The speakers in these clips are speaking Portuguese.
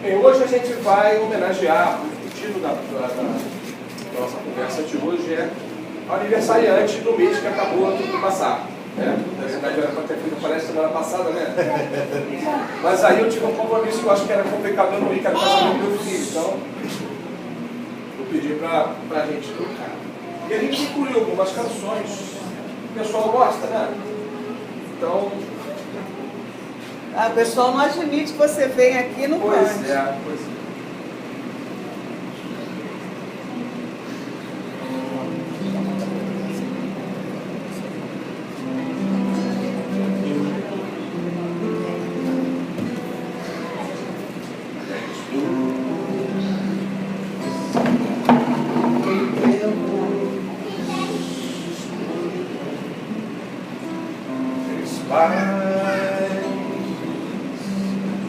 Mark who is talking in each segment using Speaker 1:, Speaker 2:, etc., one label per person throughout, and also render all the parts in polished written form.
Speaker 1: Bem, hoje a gente vai homenagear, o título da nossa conversa de hoje é o aniversariante do mês que acabou de passar. Né? Na verdade era para ter feito palestra semana passada, né? Mas aí eu tive um compromisso que eu acho que era complicado, eu não ir, que era o casamento do meu filho, então eu pedi para a gente tocar. E a gente incluiu algumas canções que o pessoal gosta, né? Então...
Speaker 2: o pessoal não admite que você vem aqui no
Speaker 1: Pois
Speaker 2: cante.
Speaker 1: é, pois é.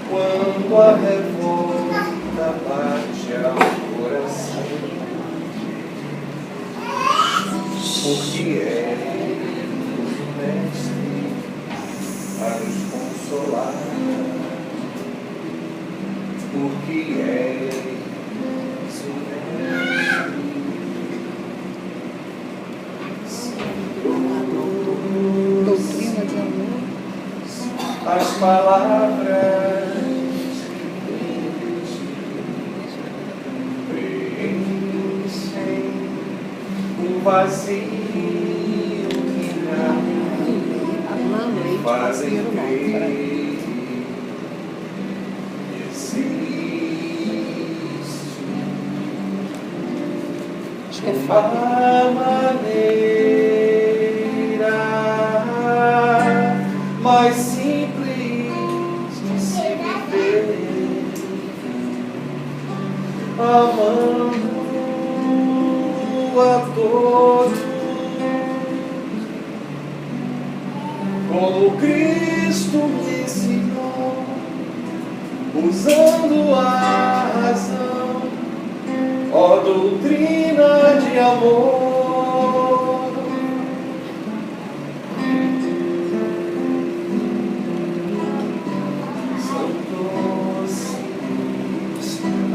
Speaker 3: Quando a revolta bate ao coração, porque é o mestre a nos consolar, porque é o mestre.
Speaker 2: Doutrina de amor.
Speaker 3: As palavras preenchem o vazio que me fazem crer que existe uma maneira mais simples de se viver, amando a todos, como Cristo me ensinou, usando a razão, ó doutrina de amor.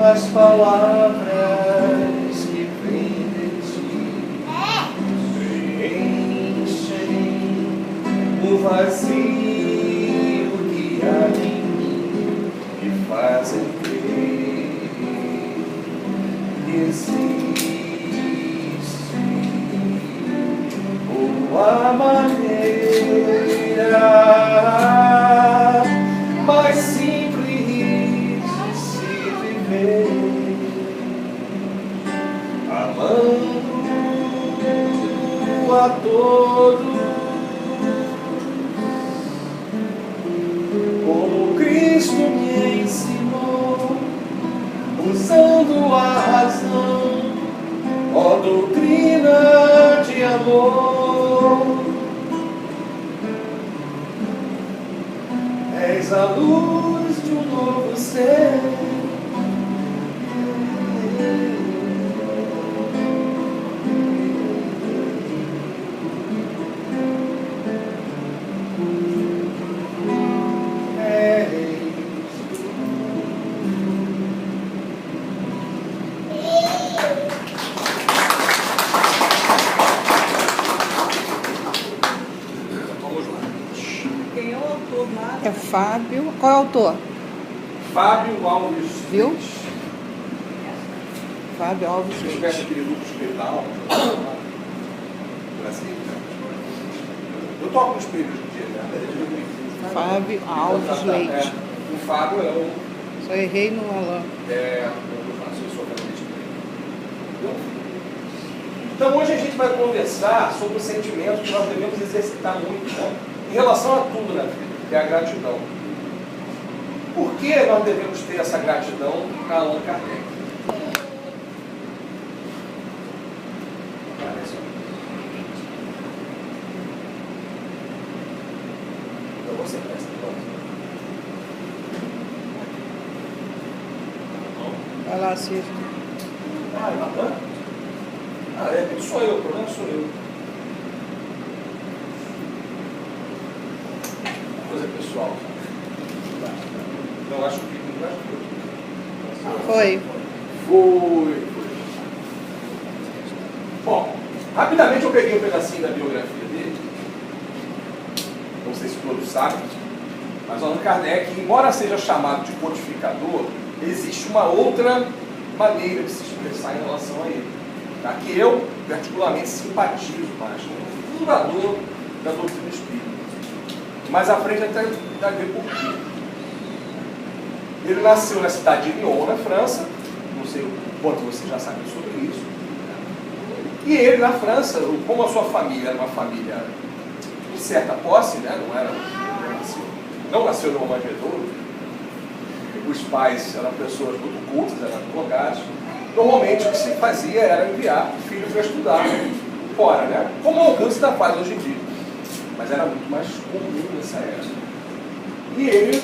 Speaker 3: As palavras que vêm de ti preenchem o vazio que há em mim e fazem crer que existe uma maneira mais simples amando a todos, como Cristo me ensinou, usando a razão, ó doutrina de amor. És a luz de um novo ser.
Speaker 2: É Fábio. Qual é o autor?
Speaker 1: Fábio Alves.
Speaker 2: Viu? Fábio Alves.
Speaker 1: Se tivesse aquele grupo espiritual, eu toco no espírito hoje em dia, né?
Speaker 2: Fábio Alves Leite.
Speaker 1: O Fábio é o.
Speaker 2: Só errei no Alain.
Speaker 1: Então hoje a gente vai conversar sobre o sentimento que nós devemos exercitar muito, né? Em relação a tudo na vida, que é a gratidão. Por que nós devemos ter essa gratidão a Allan Kardec? Então você presta atenção.
Speaker 2: Vai lá, Cícero.
Speaker 1: Sou eu, o problema sou eu. Coisa pessoal. Não acho que não acho que
Speaker 2: Foi.
Speaker 1: Foi. Bom, rapidamente eu peguei um pedacinho da biografia dele. Não sei se todos sabem, mas Allan Kardec, embora seja chamado de codificador, existe uma outra maneira de se expressar em relação a ele, tá? Que eu, particularmente, simpatizo mais como fundador da doutrina espírita. Mas à frente até vai ver por quê. Ele nasceu na cidade de Lyon, na França. Não sei o quanto você já sabe sobre isso. E ele, na França, como a sua família era uma família de certa posse, né? Não nasceu no manjedouro, os pais eram pessoas muito cultas, eram advogados. Normalmente o que se fazia era enviar o filho para estudar fora, né? Como alguns ainda fazem hoje em dia. Mas era muito mais comum nessa época. E ele,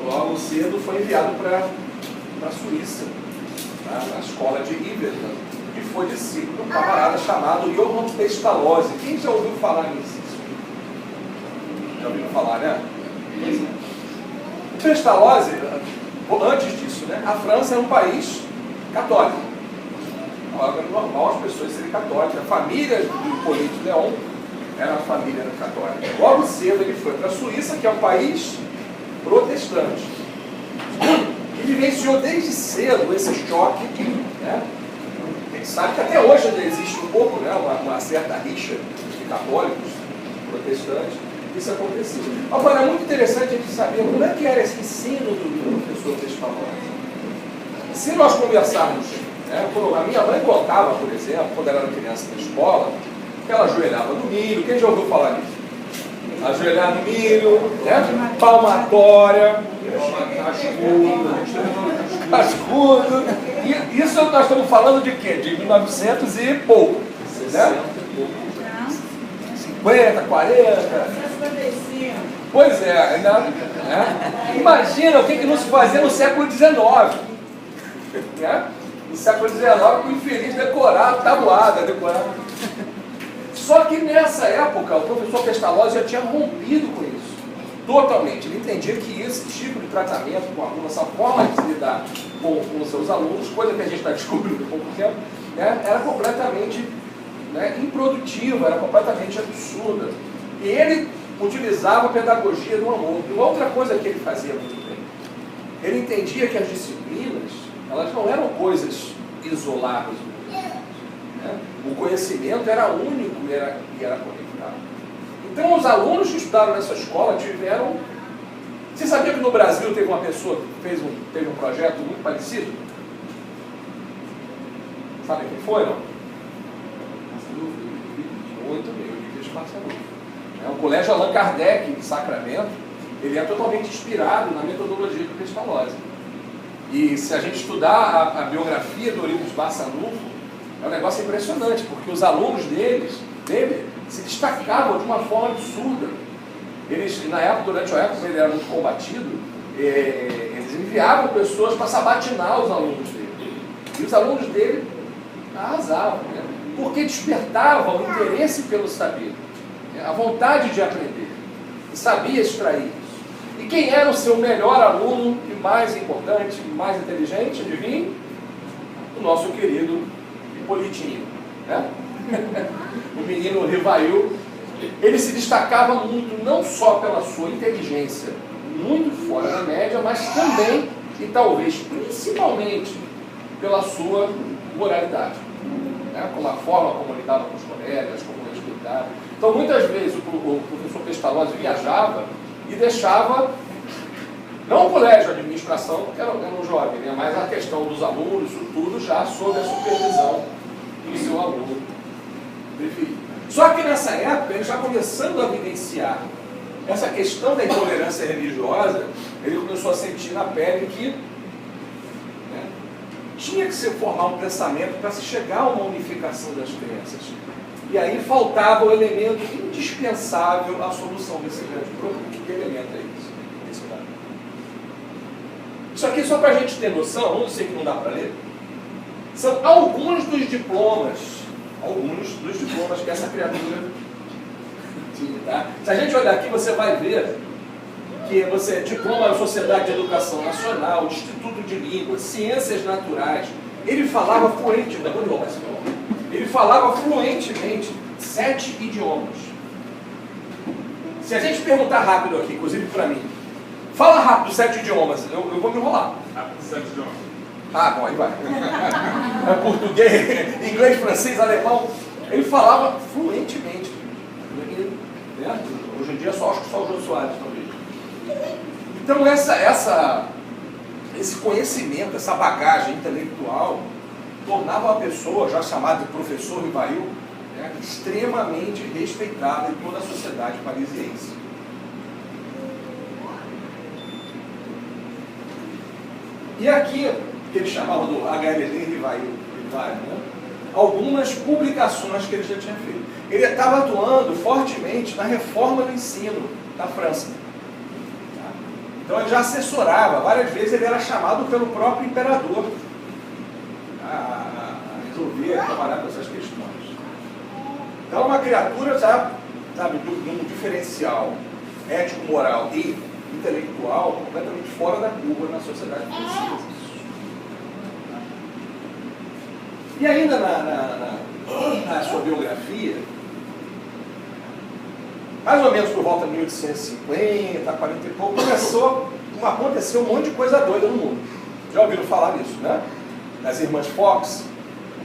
Speaker 1: logo cedo, foi enviado para a Suíça, tá? Na escola de Yverdon, e foi discípulo de um camarada chamado Johann Pestalozzi. Quem já ouviu falar nisso? Já ouviu falar, né? O Pestalozzi, antes disso, né? A França era um país católico. Era normal as pessoas serem católicas. A família do Hippolyte Léon era uma família católica. Logo cedo ele foi para a Suíça, que é um país protestante. E vivenciou desde cedo esse choque, né? A gente sabe que até hoje ainda existe um pouco, né? uma certa rixa de católicos, protestantes. Isso aconteceu. Agora, é muito interessante a gente saber como é que era esse ensino do professor Pestalozzi. Se nós conversarmos, né? A minha mãe contava, por exemplo, quando ela era criança na escola, que ela ajoelhava no milho. Quem já ouviu falar nisso? Ajoelhar no milho, né? Palmatória, cascudo. E isso nós estamos falando de quê? De 1900 e pouco, né? 50, 40. Pois é, ainda, né? Imagina o que não se fazia no século XIX. Né? No século XIX, o infeliz decorado, tabuada, decorado. Só que nessa época, o professor Pestalozzi já tinha rompido com isso. Totalmente. Ele entendia que esse tipo de tratamento com o aluno, essa forma de se lidar com os seus alunos, coisa que a gente está descobrindo há pouco tempo, né? Era completamente, né, improdutiva, era completamente absurda. E ele utilizava a pedagogia do amor. E uma outra coisa que ele fazia muito bem, ele entendia que as disciplinas, elas não eram coisas isoladas. Né? O conhecimento era único e era conectado. Então os alunos que estudaram nessa escola tiveram... Você sabia que no Brasil teve uma pessoa que teve um projeto muito parecido? Sabe quem foi, não? Muito bem, o Livre Marcelucci. O Colégio Allan Kardec, em Sacramento, ele é totalmente inspirado na metodologia do Pestalozzi. E se a gente estudar a biografia do Eurípides Barçanufo, é um negócio impressionante, porque os alunos dele se destacavam de uma forma absurda. Eles, na época, durante a época, ele era muito combatido, eles enviavam pessoas para sabatinar os alunos dele. E os alunos dele arrasavam, né? Porque despertavam o interesse pelo saber, a vontade de aprender, e sabia extrair isso. E quem era o seu melhor aluno, e mais importante, mais inteligente, adivinha? O nosso querido Hippolytinho, né? O menino Rivail. Ele se destacava muito, não só pela sua inteligência, muito fora da média, mas também, e talvez principalmente, pela sua moralidade, né? Com a forma como ele lidava com os colegas, como ele estudava. Então, muitas vezes, o professor Pestalozzi viajava e deixava, não o colégio de administração, porque era um jovem, né? Mas a questão dos alunos, isso tudo já sob a supervisão do seu aluno preferido. Só que nessa época, ele já começando a vivenciar essa questão da intolerância religiosa, ele começou a sentir na pele que, né, tinha que se formar um pensamento para se chegar a uma unificação das crenças. E aí faltava o elemento indispensável à solução desse grande problema. Que elemento é isso? Isso aqui, só para a gente ter noção, não sei que não dá para ler, são alguns dos diplomas que essa criatura tinha. Tá? Se a gente olhar aqui, você vai ver que você diploma da Sociedade de Educação Nacional, Instituto de Línguas, Ciências Naturais. Ele falava fluentemente, ele falava fluentemente 7 idiomas. Se a gente perguntar rápido aqui, inclusive para mim, fala rápido 7 idiomas, eu vou me enrolar.
Speaker 4: Rápido 7 idiomas.
Speaker 1: Ah, bom, aí vai. É português, inglês, francês, alemão. Ele falava fluentemente. Né? Hoje em dia acho que só o Jô Soares, talvez. Então esse conhecimento, essa bagagem intelectual, tornava a pessoa, já chamada de professor Rivail, né, extremamente respeitada em toda a sociedade parisiense. E aqui, que ele chamava do HLD Rivail, né, algumas publicações que ele já tinha feito. Ele estava atuando fortemente na reforma do ensino da França. Então ele já assessorava, várias vezes ele era chamado pelo próprio imperador a resolver, a trabalhar com essas questões. Então é uma criatura, sabe, de um diferencial ético, moral e intelectual completamente fora da curva na sociedade francesa. E ainda na sua biografia, mais ou menos por volta de 1850, 40 e pouco, aconteceu um monte de coisa doida no mundo. Já ouviram falar nisso, né? Das irmãs Fox?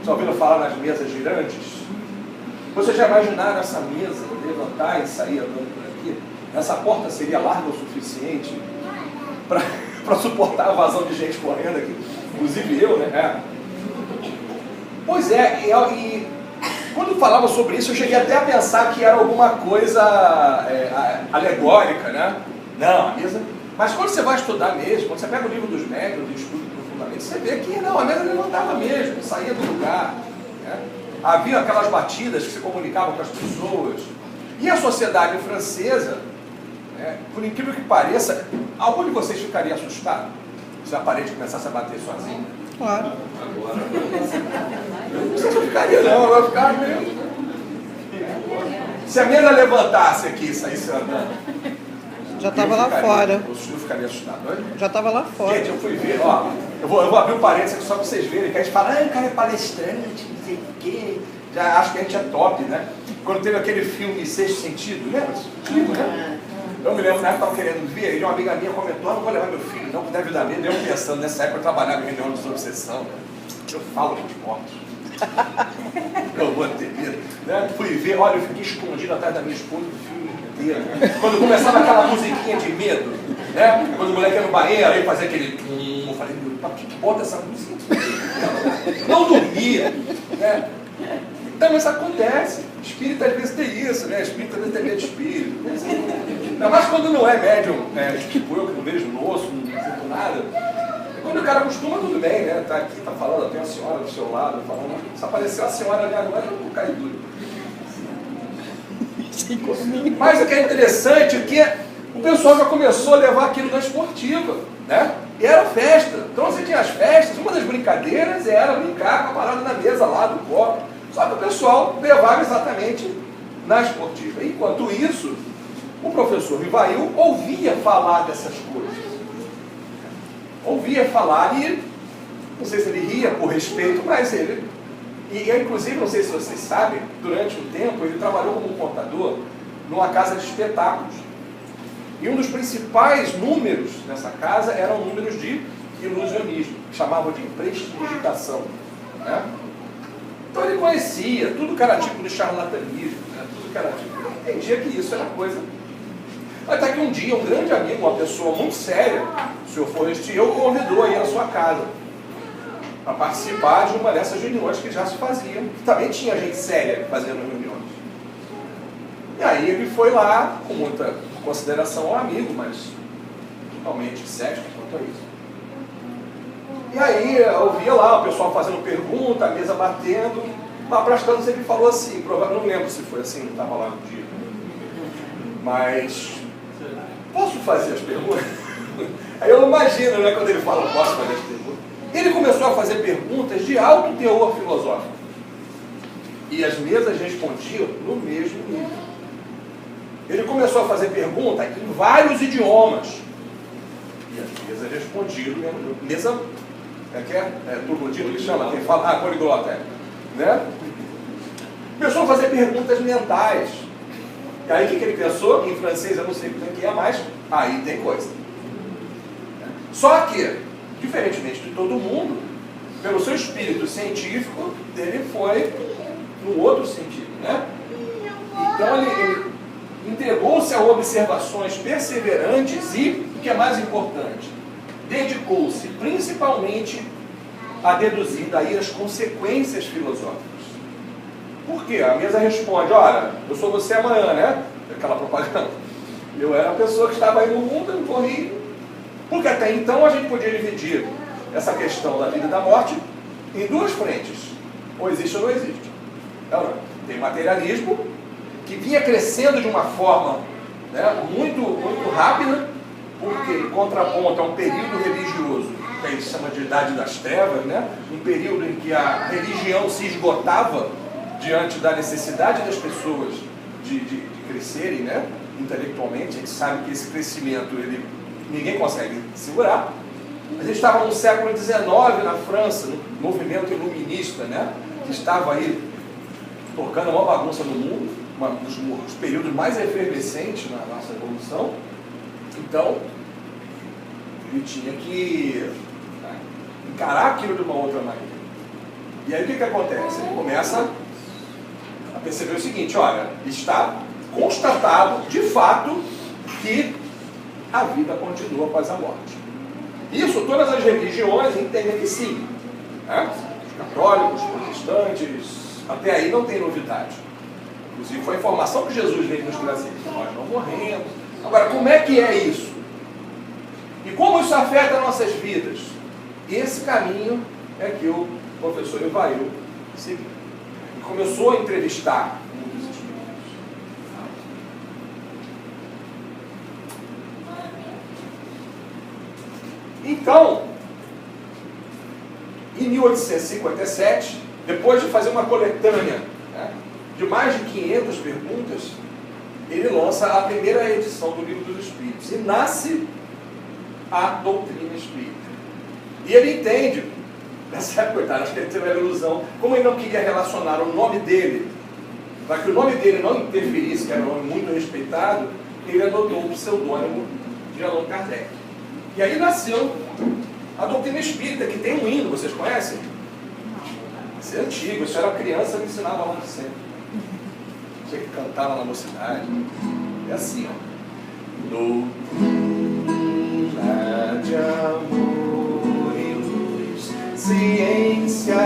Speaker 1: Já ouviram falar nas mesas girantes? Vocês já imaginaram essa mesa levantar e sair andando por aqui? Essa porta seria larga o suficiente para suportar a vazão de gente correndo aqui? Inclusive eu, né? Pois é, e quando falava sobre isso, eu cheguei até a pensar que era alguma coisa alegórica, né? Não, a mesa... Mas quando você vai estudar mesmo, quando você pega o livro dos médiuns e estuda profundamente, você vê que não, a mesa levantava mesmo, saía do lugar. Né? Havia aquelas batidas que se comunicavam com as pessoas. E a sociedade francesa, né, por incrível que pareça, algum de vocês ficaria assustado se a parede começasse a bater sozinha?
Speaker 2: Claro.
Speaker 1: Agora. Não sei se eu ficaria, não, eu ia ficar mesmo. Se a mesa levantasse aqui e saísse andando.
Speaker 2: Já estava lá fora.
Speaker 1: O senhor ficaria assustado, não é?
Speaker 2: Já estava lá fora.
Speaker 1: Gente, eu fui ver, ó. Eu vou abrir um parênteses aqui só para vocês verem, que a gente fala, o cara é palestrante, não sei o quê. Já acho que a gente é top, né? Quando teve aquele filme Sexto Sentido, lembra? Antigo, né? Eu me lembro, na época, eu estava querendo ver, e uma amiga minha comentou, não vou levar meu filho, não, que deve dar medo. Eu pensando, nessa época eu trabalhava em reunião de desobsessão, né? Eu falo com os mortos. Eu vou ter medo. Né? Fui ver, olha, eu fiquei escondido atrás da minha esposa do filme inteiro. Quando começava aquela musiquinha de medo, né? Quando o moleque ia no banheiro, aí fazia aquele tum, eu falei, meu, por que bota essa música? Não dormia, né? Então isso acontece. Espírita às vezes tem isso, né? Espírita às vezes tem medo de espírito. Ainda mais quando não é médium, né? Tipo eu que não vejo no osso, não sinto nada. Quando o cara acostuma, tudo bem, né? Tá aqui, tá falando, tem uma senhora do seu lado, falando. Se aparecer a senhora ali agora, eu vou cair duro. Mas o que é interessante é que o pessoal já começou a levar aquilo na esportiva, né? E era festa. Então você tinha as festas, uma das brincadeiras era brincar com a parada na mesa lá do copo. Só que o pessoal levava exatamente na esportiva. Enquanto isso, o professor Rivail ouvia falar dessas coisas. Ouvia falar e, não sei se ele ria por respeito, mas ele... E inclusive, não sei se vocês sabem, durante um tempo ele trabalhou como contador numa casa de espetáculos. E um dos principais números dessa casa eram números de ilusionismo, que chamavam de prestidigitação. Né? Então ele conhecia tudo que era tipo de charlatanismo, né? Tudo que era tipo... Ele entendia que isso era coisa... Até que um dia, um grande amigo, uma pessoa muito séria, o senhor Forestier, o convidou a ir à sua casa para participar de uma dessas reuniões que já se faziam, que também tinha gente séria fazendo reuniões. E aí ele foi lá, com muita consideração ao amigo, mas totalmente cético quanto a isso. E aí eu via lá o pessoal fazendo pergunta, a mesa batendo, lá para as tantas ele falou assim, não lembro se foi assim, não estava lá no dia, mas posso fazer as perguntas? Aí eu imagino, né, quando ele fala, posso fazer as perguntas? Ele começou a fazer perguntas de alto teor filosófico. E as mesas respondiam no mesmo nível. ele começou a fazer perguntas em vários idiomas. E às vezes é respondido, mesa, turludino que chama, quem fala, poliglota, né? Começou a fazer perguntas mentais. E aí o que ele pensou? Em francês eu não sei o que é, mas aí tem coisa. Só que, diferentemente de todo mundo, pelo seu espírito científico, ele foi no outro sentido, né? Então ele entregou-se a observações perseverantes e, o que é mais importante, dedicou-se principalmente a deduzir daí as consequências filosóficas. Por quê? A mesa responde, olha, eu sou você amanhã, né? Aquela propaganda. Eu era a pessoa que estava aí no mundo, eu corri. Porque até então a gente podia dividir essa questão da vida e da morte em duas frentes. Ou existe ou não existe. Tem materialismo, que vinha crescendo de uma forma, né, muito rápida, porque ele contraponta a um período religioso, que a gente chama de Idade das Trevas, né? Um período em que a religião se esgotava diante da necessidade das pessoas de crescerem, né, intelectualmente. A gente sabe que esse crescimento ninguém consegue segurar. A gente estava no século XIX na França, no movimento iluminista, né, que estava aí tocando uma bagunça no mundo, um dos períodos mais efervescentes na nossa evolução. Então, ele tinha que encarar aquilo de uma outra maneira. E aí o que acontece? Ele começa a perceber o seguinte, olha, está constatado de fato que a vida continua após a morte. Isso todas as religiões entendem que sim, né? Os católicos, os protestantes, até aí não tem novidade. Inclusive foi a informação que Jesus veio nos trazer. Nós não morremos. Agora, como é que é isso? E como isso afeta nossas vidas? Esse caminho é que o professor Ivail seguiu. E começou a entrevistar muitos espíritos. Então, em 1857, depois de fazer uma coletânea, né, de mais de 500 perguntas, ele lança a primeira edição do Livro dos Espíritos e nasce a doutrina espírita. E ele entende, nessa época, coitado, acho que ele teve uma ilusão, como ele não queria relacionar o nome dele, para que o nome dele não interferisse, que era um nome muito respeitado, ele adotou o pseudônimo de Allan Kardec. E aí nasceu a doutrina espírita, que tem um hino, vocês conhecem? Isso é antigo, isso era criança, me ensinava lá sempre. Tinha que cantar lá na mocidade. É assim, ó. Doutrina de amor e luz, ciência,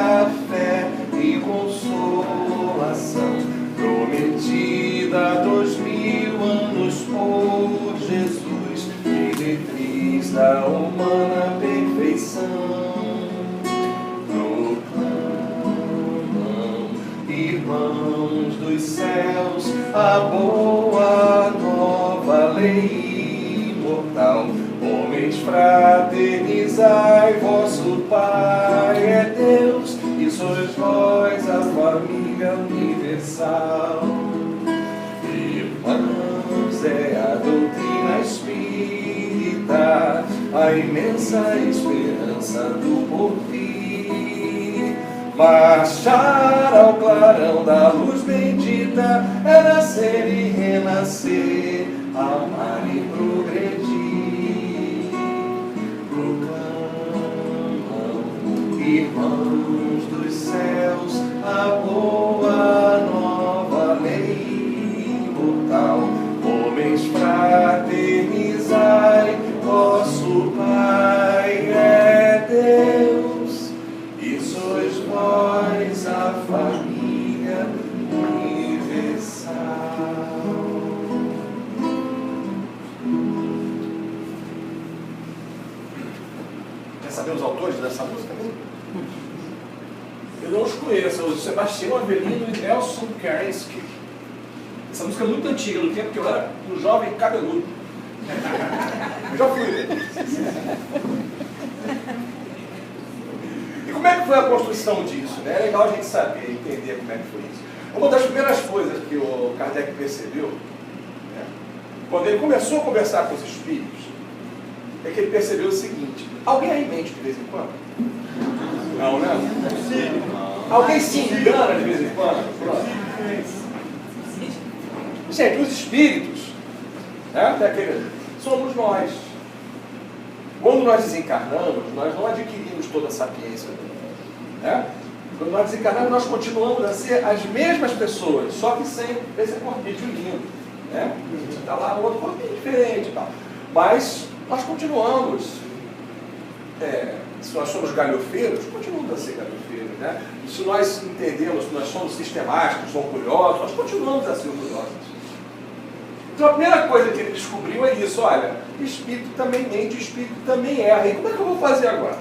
Speaker 1: fé e consolação, prometida há 2000 anos por Jesus, diretriz da humana perfeição. Irmãos dos céus, a boa nova lei imortal. Homens, fraternizai, vosso Pai é Deus, e sois vós a família universal. Irmãos, é a doutrina espírita, a imensa esperança do porvir. Marchar ao clarão da luz bendita é nascer e renascer, amar e progredir. Proclamam, irmãos dos céus, a boa nova lei imortal. Homens, fraternizai, vosso Pai é Deus, e sois vós a família universal. Quer saber os autores dessa música mesmo? Eu não os conheço, o Sebastião Avelino e Nelson Kerensky. Essa música é muito antiga, do tempo que eu era um jovem cabeludo. Eu já fui. Como é que foi a construção disso? Né? É legal a gente saber, entender como é que foi isso. Uma das primeiras coisas que o Kardec percebeu, né, quando ele começou a conversar com os espíritos, é que ele percebeu o seguinte: alguém aí mente de vez em quando? Não, né? Alguém se engana de vez em quando? Gente, os espíritos, né, somos nós. Quando nós desencarnamos, nós não adquirimos toda a sapiência. Né? Quando nós desencarnamos, nós continuamos a ser as mesmas pessoas, só que sem esse corpinho lindo. Né? Está lá um outro corpinho diferente e tal. Mas nós continuamos, se nós somos galhofeiros, continuamos a ser galhofeiros. Né? E se nós entendemos que nós somos sistemáticos, orgulhosos, nós continuamos a ser orgulhosos. Então a primeira coisa que ele descobriu é isso: olha, o espírito também mente, o espírito também erra. E como é que eu vou fazer agora?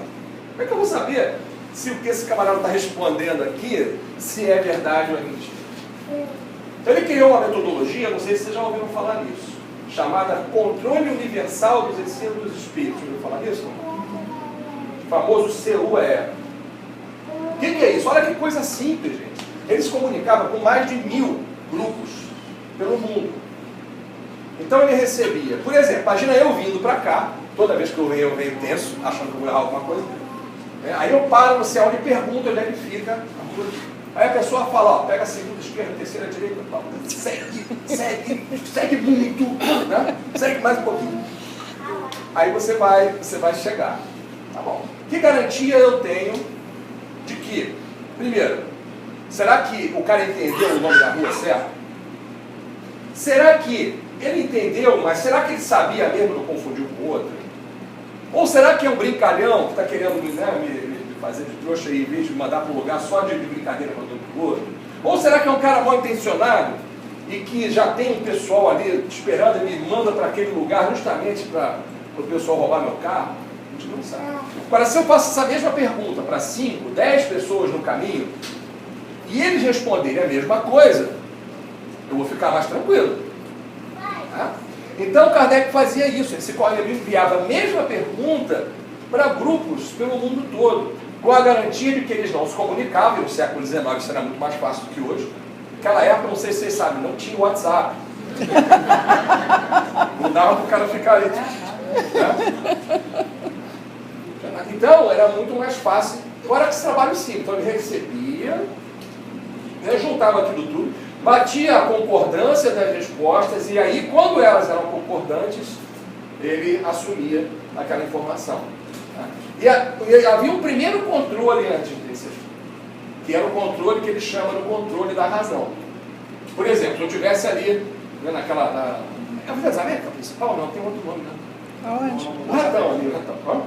Speaker 1: Como é que eu vou saber se o que esse camarada está respondendo aqui, se é verdade ou é mentira? Então ele criou uma metodologia, não sei se vocês já ouviram falar nisso, chamada Controle Universal dos Ensinos dos Espíritos. Ouviram falar nisso? O famoso CUE. O que é isso? Olha que coisa simples, gente. Ele se comunicava com mais de 1000 grupos pelo mundo. Então ele recebia, por exemplo, imagina eu vindo para cá, toda vez que eu venho tenso, achando que eu vou errar alguma coisa. Aí eu paro no céu e pergunto onde é que fica. Aí a pessoa fala, ó, pega a segunda, esquerda, terceira, direita, segue muito, né? Segue mais um pouquinho. Aí você vai chegar. Tá bom. Que garantia eu tenho de que, primeiro, será que o cara entendeu o nome da rua certo? Será que ele entendeu, mas será que ele sabia mesmo, não confundiu com o outro? Ou será que é um brincalhão que está querendo me fazer de trouxa aí, em vez de mandar para um lugar só de brincadeira mandando para o outro? Ou será que é um cara mal intencionado e que já tem um pessoal ali esperando e me manda para aquele lugar justamente para o pessoal roubar meu carro? A gente não sabe. Agora, se eu faço essa mesma pergunta para 5, 10 pessoas no caminho e eles responderem a mesma coisa, eu vou ficar mais tranquilo. Então Kardec fazia isso, ele enviava a mesma pergunta para grupos pelo mundo todo, com a garantia de que eles não se comunicavam. E no século XIX isso era muito mais fácil do que hoje. Naquela época, não sei se vocês sabem, não tinha WhatsApp. Não dava para o cara ficar ali. Né? Então era muito mais fácil. Agora que esse trabalho sim, então ele recebia, né, juntava aquilo tudo, batia a concordância das respostas, e aí, quando elas eram concordantes, ele assumia aquela informação. E havia um primeiro controle antes desse, que era o controle que ele chama de controle da razão. Por exemplo, se eu estivesse ali, né, naquela... É a Avenida das Américas principal? Não, tem outro nome, né?
Speaker 2: Aonde?
Speaker 1: O Ratão ali, o Ratão.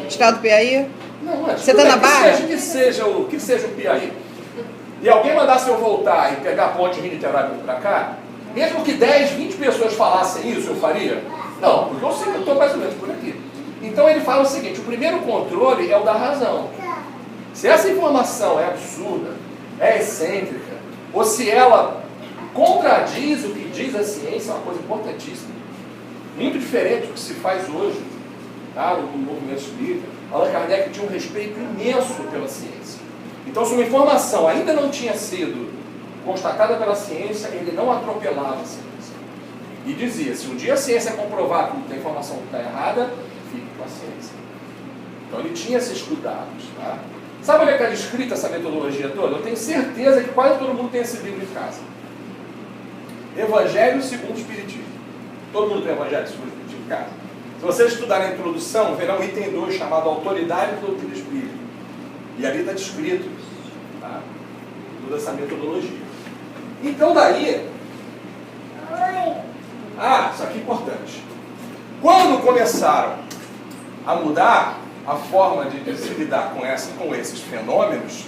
Speaker 2: Estado do Piauí?
Speaker 1: Não,
Speaker 2: você está na Barra?
Speaker 1: Que seja o Piauí. E alguém mandasse eu voltar e pegar a ponte Rio-Niterói para cá, mesmo que 10, 20 pessoas falassem isso, eu faria? Não, porque eu sei que eu estou mais ou menos por aqui. Então ele fala o seguinte: o primeiro controle é o da razão. Se essa informação é absurda, é excêntrica, ou se ela contradiz o que diz a ciência, é uma coisa importantíssima, muito diferente do que se faz hoje, tá, no movimento espírita. Allan Kardec tinha um respeito imenso pela ciência. Então, se uma informação ainda não tinha sido constatada pela ciência, ele não atropelava a ciência. E dizia: se um dia a ciência comprovar que a informação está errada, fique com a ciência. Então ele tinha esses cuidados. Tá? Sabe onde é que está descrita essa metodologia toda? Eu tenho certeza que quase todo mundo tem esse livro em casa. Evangelho segundo o Espiritismo. Todo mundo tem Evangelho segundo o Espiritismo em casa. Se vocês estudarem a introdução, verão o item 2 chamado Autoridade e Doutrina Espírita. E ali está descrito, tá, toda essa metodologia. Então daí... isso aqui é importante. Quando começaram a mudar a forma de se lidar com esses fenômenos,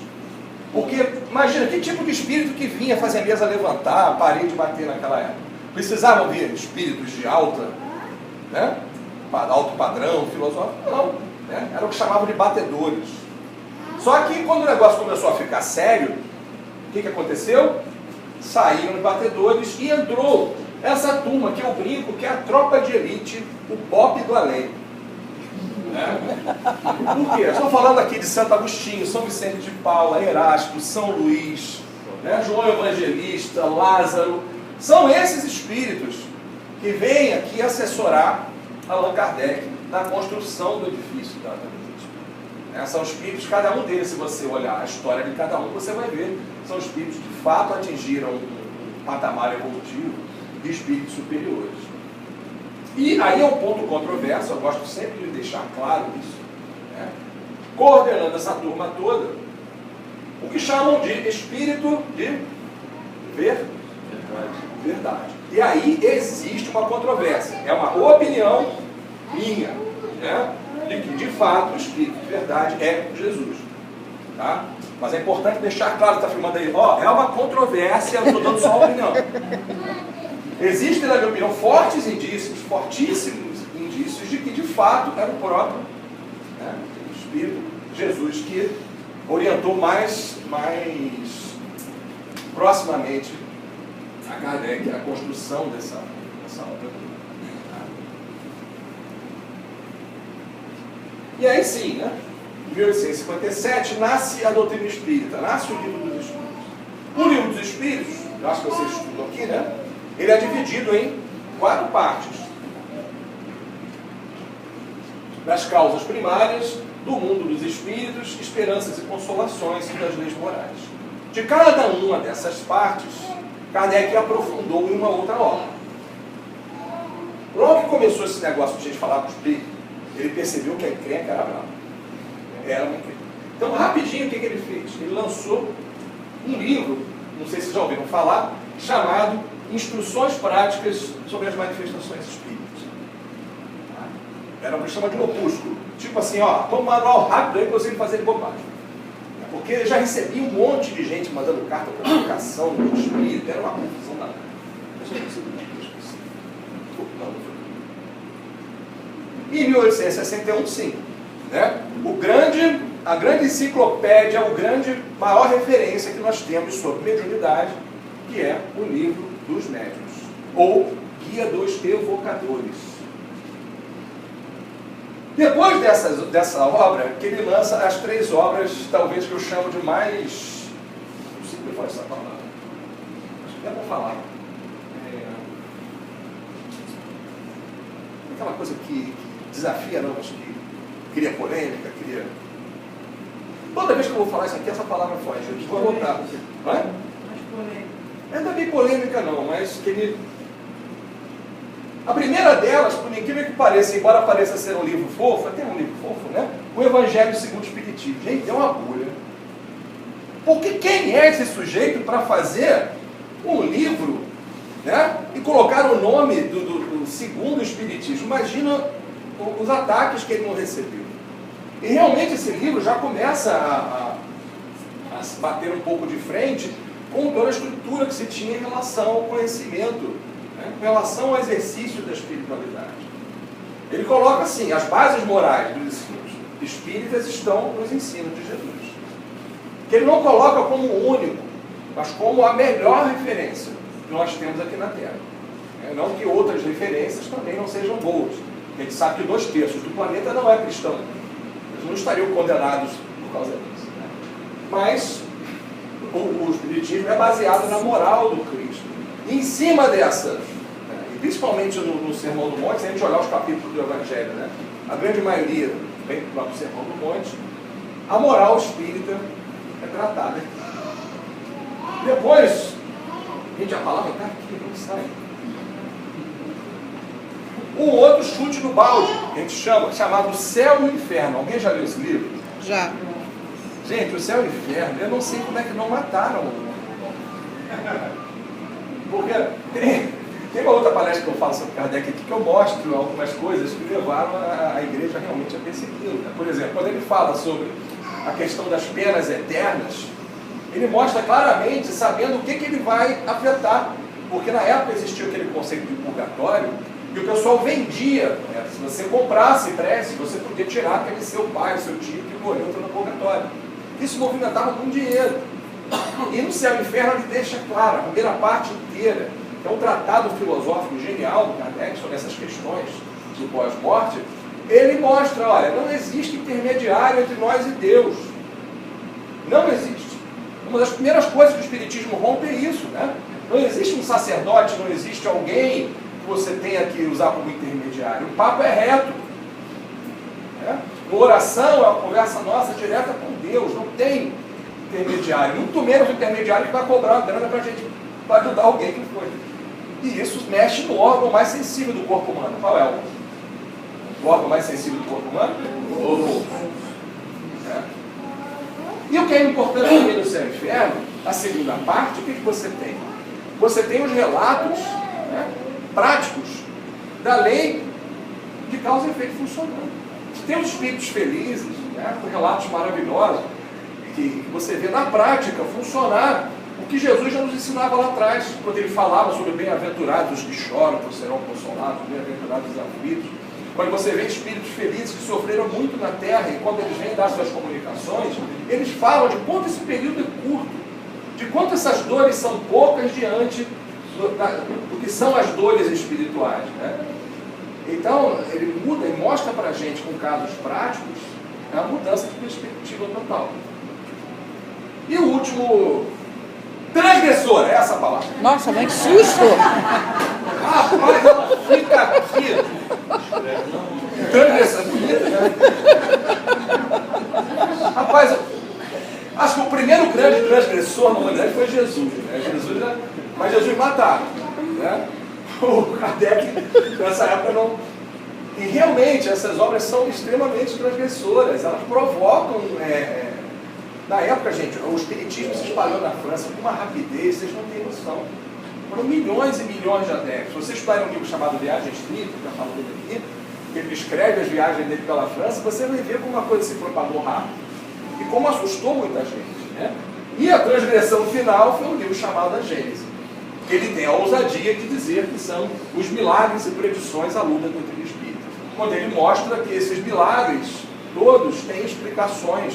Speaker 1: porque, imagina, que tipo de espírito que vinha fazer a mesa levantar, a parede bater naquela época? Precisavam vir espíritos de alto padrão filosófico? Não. Né? Era o que chamavam de batedores. Só que quando o negócio começou a ficar sério, o que aconteceu? Saíram os batedores e entrou essa turma que eu brinco, que é a tropa de elite, o pop do além. Por quê? Estou falando aqui de Santo Agostinho, São Vicente de Paula, Erasto, São Luís, João Evangelista, Lázaro. São esses espíritos que vem aqui assessorar Allan Kardec na construção do edifício da Espírita. São espíritos, cada um deles, se você olhar a história de cada um, você vai ver, são espíritos que de fato atingiram um patamar evolutivo de espíritos superiores. E aí é um ponto controverso, eu gosto sempre de deixar claro isso, né? Coordenando essa turma toda, o que chamam de espírito de verdade. E aí existe uma controvérsia, é uma opinião minha, né? De que de fato o espírito de verdade é Jesus. Tá? Mas é importante deixar claro, está filmando aí, é uma controvérsia, eu estou dando só uma opinião. Existem, na minha opinião, fortes indícios, fortíssimos indícios de que de fato era o próprio, né, o Espírito Jesus que orientou mais proximamente a Kardec, a construção dessa obra. E aí sim, né, em 1857 nasce a doutrina espírita, nasce o Livro dos Espíritos. O Livro dos Espíritos, eu acho que vocês estudam aqui, né? Ele é dividido em 4 partes. Das causas primárias, do mundo dos espíritos, esperanças e consolações e das leis morais. De cada uma dessas partes, Kardec aprofundou em uma outra obra. Logo que começou esse negócio de gente falar com o espírito, ele percebeu que a encrenca era brava. Era uma encrenca. Então, rapidinho, o que ele fez? Ele lançou um livro, não sei se já ouviram falar, chamado Instruções Práticas sobre as Manifestações Espíritas. Era o que chama de opúsculo. Tipo assim, toma um manual rápido aí para você fazer bobagem. Porque ele já recebia um monte de gente mandando carta para publicação no mundo espírita, era uma confusão danada. E em 1861, sim. Né? A grande enciclopédia, maior referência que nós temos sobre mediunidade, que é o Livro dos Médiuns, ou Guia dos Evocadores. Depois dessa obra, que ele lança as 3 obras, talvez que eu chamo de mais... Não sei como falar essa palavra. Acho que dá para falar. Aquela coisa que desafia, não, mas que cria polêmica, cria... Toda vez que eu vou falar isso aqui, essa palavra foge. Eu vou voltar. Não é? Não é bem polêmica não, mas que ele... A primeira delas, por incrível que pareça, embora pareça ser um livro fofo, até um livro fofo, né? O Evangelho segundo o Espiritismo. Gente, é uma bolha. Porque quem é esse sujeito para fazer um livro, né? E colocar o nome do segundo Espiritismo? Imagina os ataques que ele não recebeu. E realmente esse livro já começa a se bater um pouco de frente com toda a estrutura que se tinha em relação ao conhecimento, né, em relação ao exercício da espiritualidade. Ele coloca assim, as bases morais dos ensinos espíritas estão nos ensinos de Jesus. Que ele não coloca como único, mas como a melhor referência que nós temos aqui na Terra. Não que outras referências também não sejam boas. A gente sabe que 2/3 do planeta não é cristão. Eles não estariam condenados por causa disso. Né? Mas o Espiritismo é baseado na moral do Cristo. E em cima dessa, e principalmente no Sermão do Monte, se a gente olhar os capítulos do Evangelho, né, a grande maioria vem do próprio Sermão do Monte, a moral espírita é tratada. Depois, gente, a palavra está aqui, não sai. Um outro chute no balde, que a gente chama, chamado Céu e o Inferno. Alguém já leu esse livro?
Speaker 2: Já.
Speaker 1: Gente, o Céu e o Inferno, eu não sei como é que não mataram. Porque tem uma outra palestra que eu falo sobre Kardec aqui, que eu mostro algumas coisas que levaram a igreja realmente a persegui-lo. Por exemplo, quando ele fala sobre a questão das penas eternas, ele mostra claramente, sabendo o que ele vai afetar. Porque na época existia aquele conceito de purgatório, e o pessoal vendia, né? Se você comprasse prece, você podia tirar aquele seu pai, seu tio que morreu no purgatório. Isso movimentava com dinheiro. E no Céu e Inferno ele deixa claro, a primeira parte inteira, que é um tratado filosófico genial do Kardec sobre essas questões do pós-morte. Ele mostra, olha, não existe intermediário entre nós e Deus. Não existe. Uma das primeiras coisas que o Espiritismo rompe é isso, né? Não existe um sacerdote, não existe alguém você tenha que usar como intermediário. O papo é reto. Né? A oração é uma conversa nossa direta com Deus, não tem intermediário, muito menos o intermediário que vai cobrar uma grana para a gente, para ajudar alguém que foi. E isso mexe no órgão mais sensível do corpo humano. Qual é o órgão mais sensível do corpo humano? O ovo. E o que é importante também no céu e inferno, a segunda parte, o que você tem? Você tem os relatos, né, práticos da lei de causa e efeito funcionando. Tem os espíritos felizes, né, com relatos maravilhosos, que você vê na prática funcionar o que Jesus já nos ensinava lá atrás, quando ele falava sobre bem-aventurados os que choram, pois serão consolados, bem-aventurados os aflitos. Quando você vê espíritos felizes que sofreram muito na Terra e quando eles vêm dar suas comunicações, eles falam de quanto esse período é curto, de quanto essas dores são poucas diante do que são as dores espirituais. Né? Então, ele muda e mostra para a gente, com casos práticos, a mudança de perspectiva total. E o último, transgressor, é essa a palavra.
Speaker 2: Nossa, mas que susto!
Speaker 1: Rapaz, ela fica aqui. Transgressor, bonita, né? Rapaz, acho que o primeiro grande transgressor na humanidade foi Jesus. Né? Mas Jesus mataram. Né? O Kardec, nessa época, não. E realmente, essas obras são extremamente transgressoras. Elas provocam. Na época, gente, o espiritismo se espalhou na França com uma rapidez, vocês não têm noção. Foram milhões e milhões de adeptos. Se você estudar um livro chamado Viagem Espírita, que eu falo dele aqui, que ele escreve as viagens dele pela França, você vai ver como uma coisa se propagou rápido. E como assustou muita gente. Né? E a transgressão final foi um livro chamado A Gênese. Que ele tem a ousadia de dizer que são os milagres e predições à luz da doutrina espírita. Quando ele mostra que esses milagres todos têm explicações.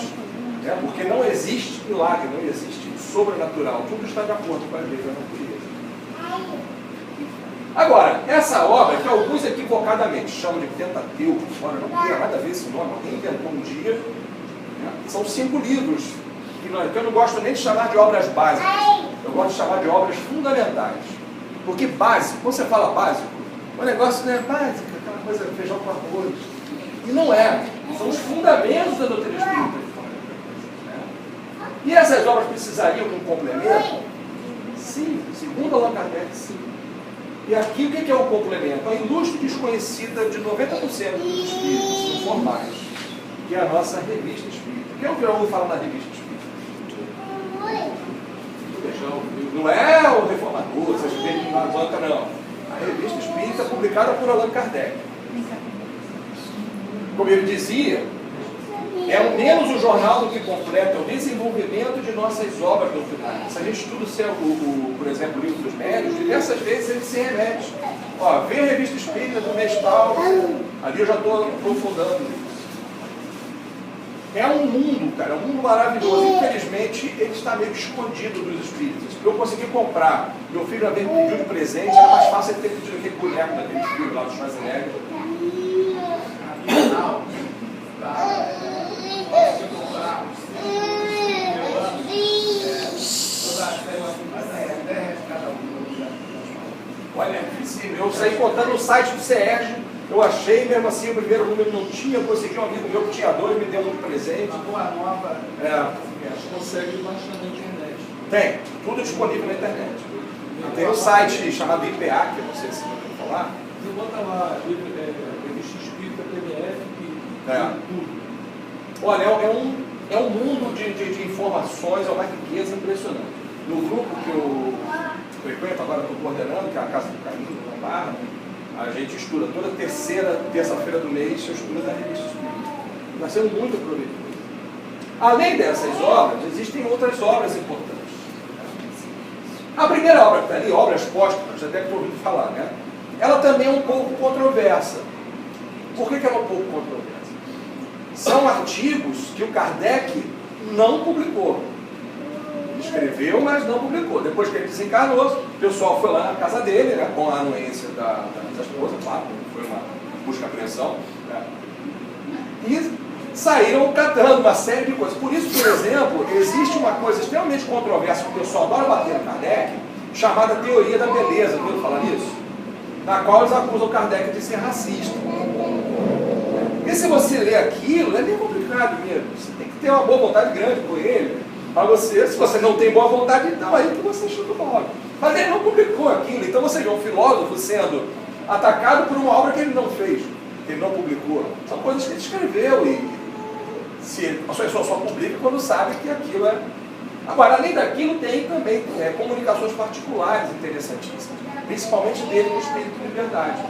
Speaker 1: Né? Porque não existe milagre, não existe sobrenatural. Tudo está de acordo com a lei da natureza. Agora, essa obra, que alguns equivocadamente chamam de Pentateuco, embora não tenha nada a ver esse nome, alguém inventou um dia, né? São 5 livros, que eu não gosto nem de chamar de obras básicas, eu gosto de chamar de obras fundamentais. Porque básico, quando você fala básico, o negócio não é básico, aquela coisa feijão com arroz. E não é, são os fundamentos da doutrina espírita. E essas obras precisariam de um complemento? Sim, segundo Allan Kardec, sim. E aqui o que é o complemento? A ilustre desconhecida de 90% dos espíritos informais, que é a nossa revista espírita. Quem ouviu falar na revista espírita? Não é o reformador, vocês veem na banca, não. A revista espírita publicada por Allan Kardec. Como ele dizia, é o menos o jornal do que completa o desenvolvimento de nossas obras doutrinárias. Se a gente estuda, por exemplo, o livro dos médios, diversas vezes ele se remete. Ó, vê a revista espírita do mês tal, ali eu já estou aprofundando isso. É um mundo, cara, é um mundo maravilhoso. Infelizmente, ele está meio escondido dos espíritos. Eu consegui comprar, meu filho me pediu de presente, era mais fácil ele ter pedido aquele boneco daquele filho lá do Schwarzenegger. Olha, eu saí contando no site do CERJ, eu achei, mesmo assim, o primeiro número não tinha, eu consegui um amigo meu que tinha 2, me deu um presente.
Speaker 3: Uma boa nova.
Speaker 1: Consegue baixar na internet. Tem, tudo disponível na internet. Tem um site chamado IPA, que eu não sei se você vai falar.
Speaker 3: Você bota lá, revista espírita, PDF, tudo.
Speaker 1: Olha, é um mundo de informações, é uma riqueza impressionante. No grupo que eu frequento, agora estou coordenando, que é a Casa do Caminho, na Barra, a gente estuda toda terça-feira do mês, eu estudo da revista espírita. Está sendo muito proveitoso. Além dessas obras, existem outras obras importantes. A primeira obra que está ali, Obras Póstumas, já deve ter ouvido falar, né? Ela também é um pouco controversa. Por que ela é um pouco controversa? São artigos que o Kardec não publicou. Escreveu, mas não publicou. Depois que ele desencarnou, o pessoal foi lá na casa dele, né, com a anuência da esposa, claro, foi uma busca e apreensão, né, e saíram catando uma série de coisas. Por isso, por exemplo, existe uma coisa extremamente controversa que o pessoal adora bater no Kardec, chamada teoria da beleza. Não ouviu falar nisso? na qual eles acusam Kardec de ser racista. E se você lê aquilo, é meio complicado mesmo. Você tem que ter uma boa vontade grande com ele. Para você, se você não tem boa vontade, então aí que você chuta o balde. Mas ele não publicou aquilo, então você vê um filósofo sendo atacado por uma obra que ele não fez, que ele não publicou. São coisas que ele escreveu e a pessoa só publica quando sabe que aquilo é... Agora, além daquilo, tem também comunicações particulares interessantíssimas, principalmente dele no Espírito de Liberdade.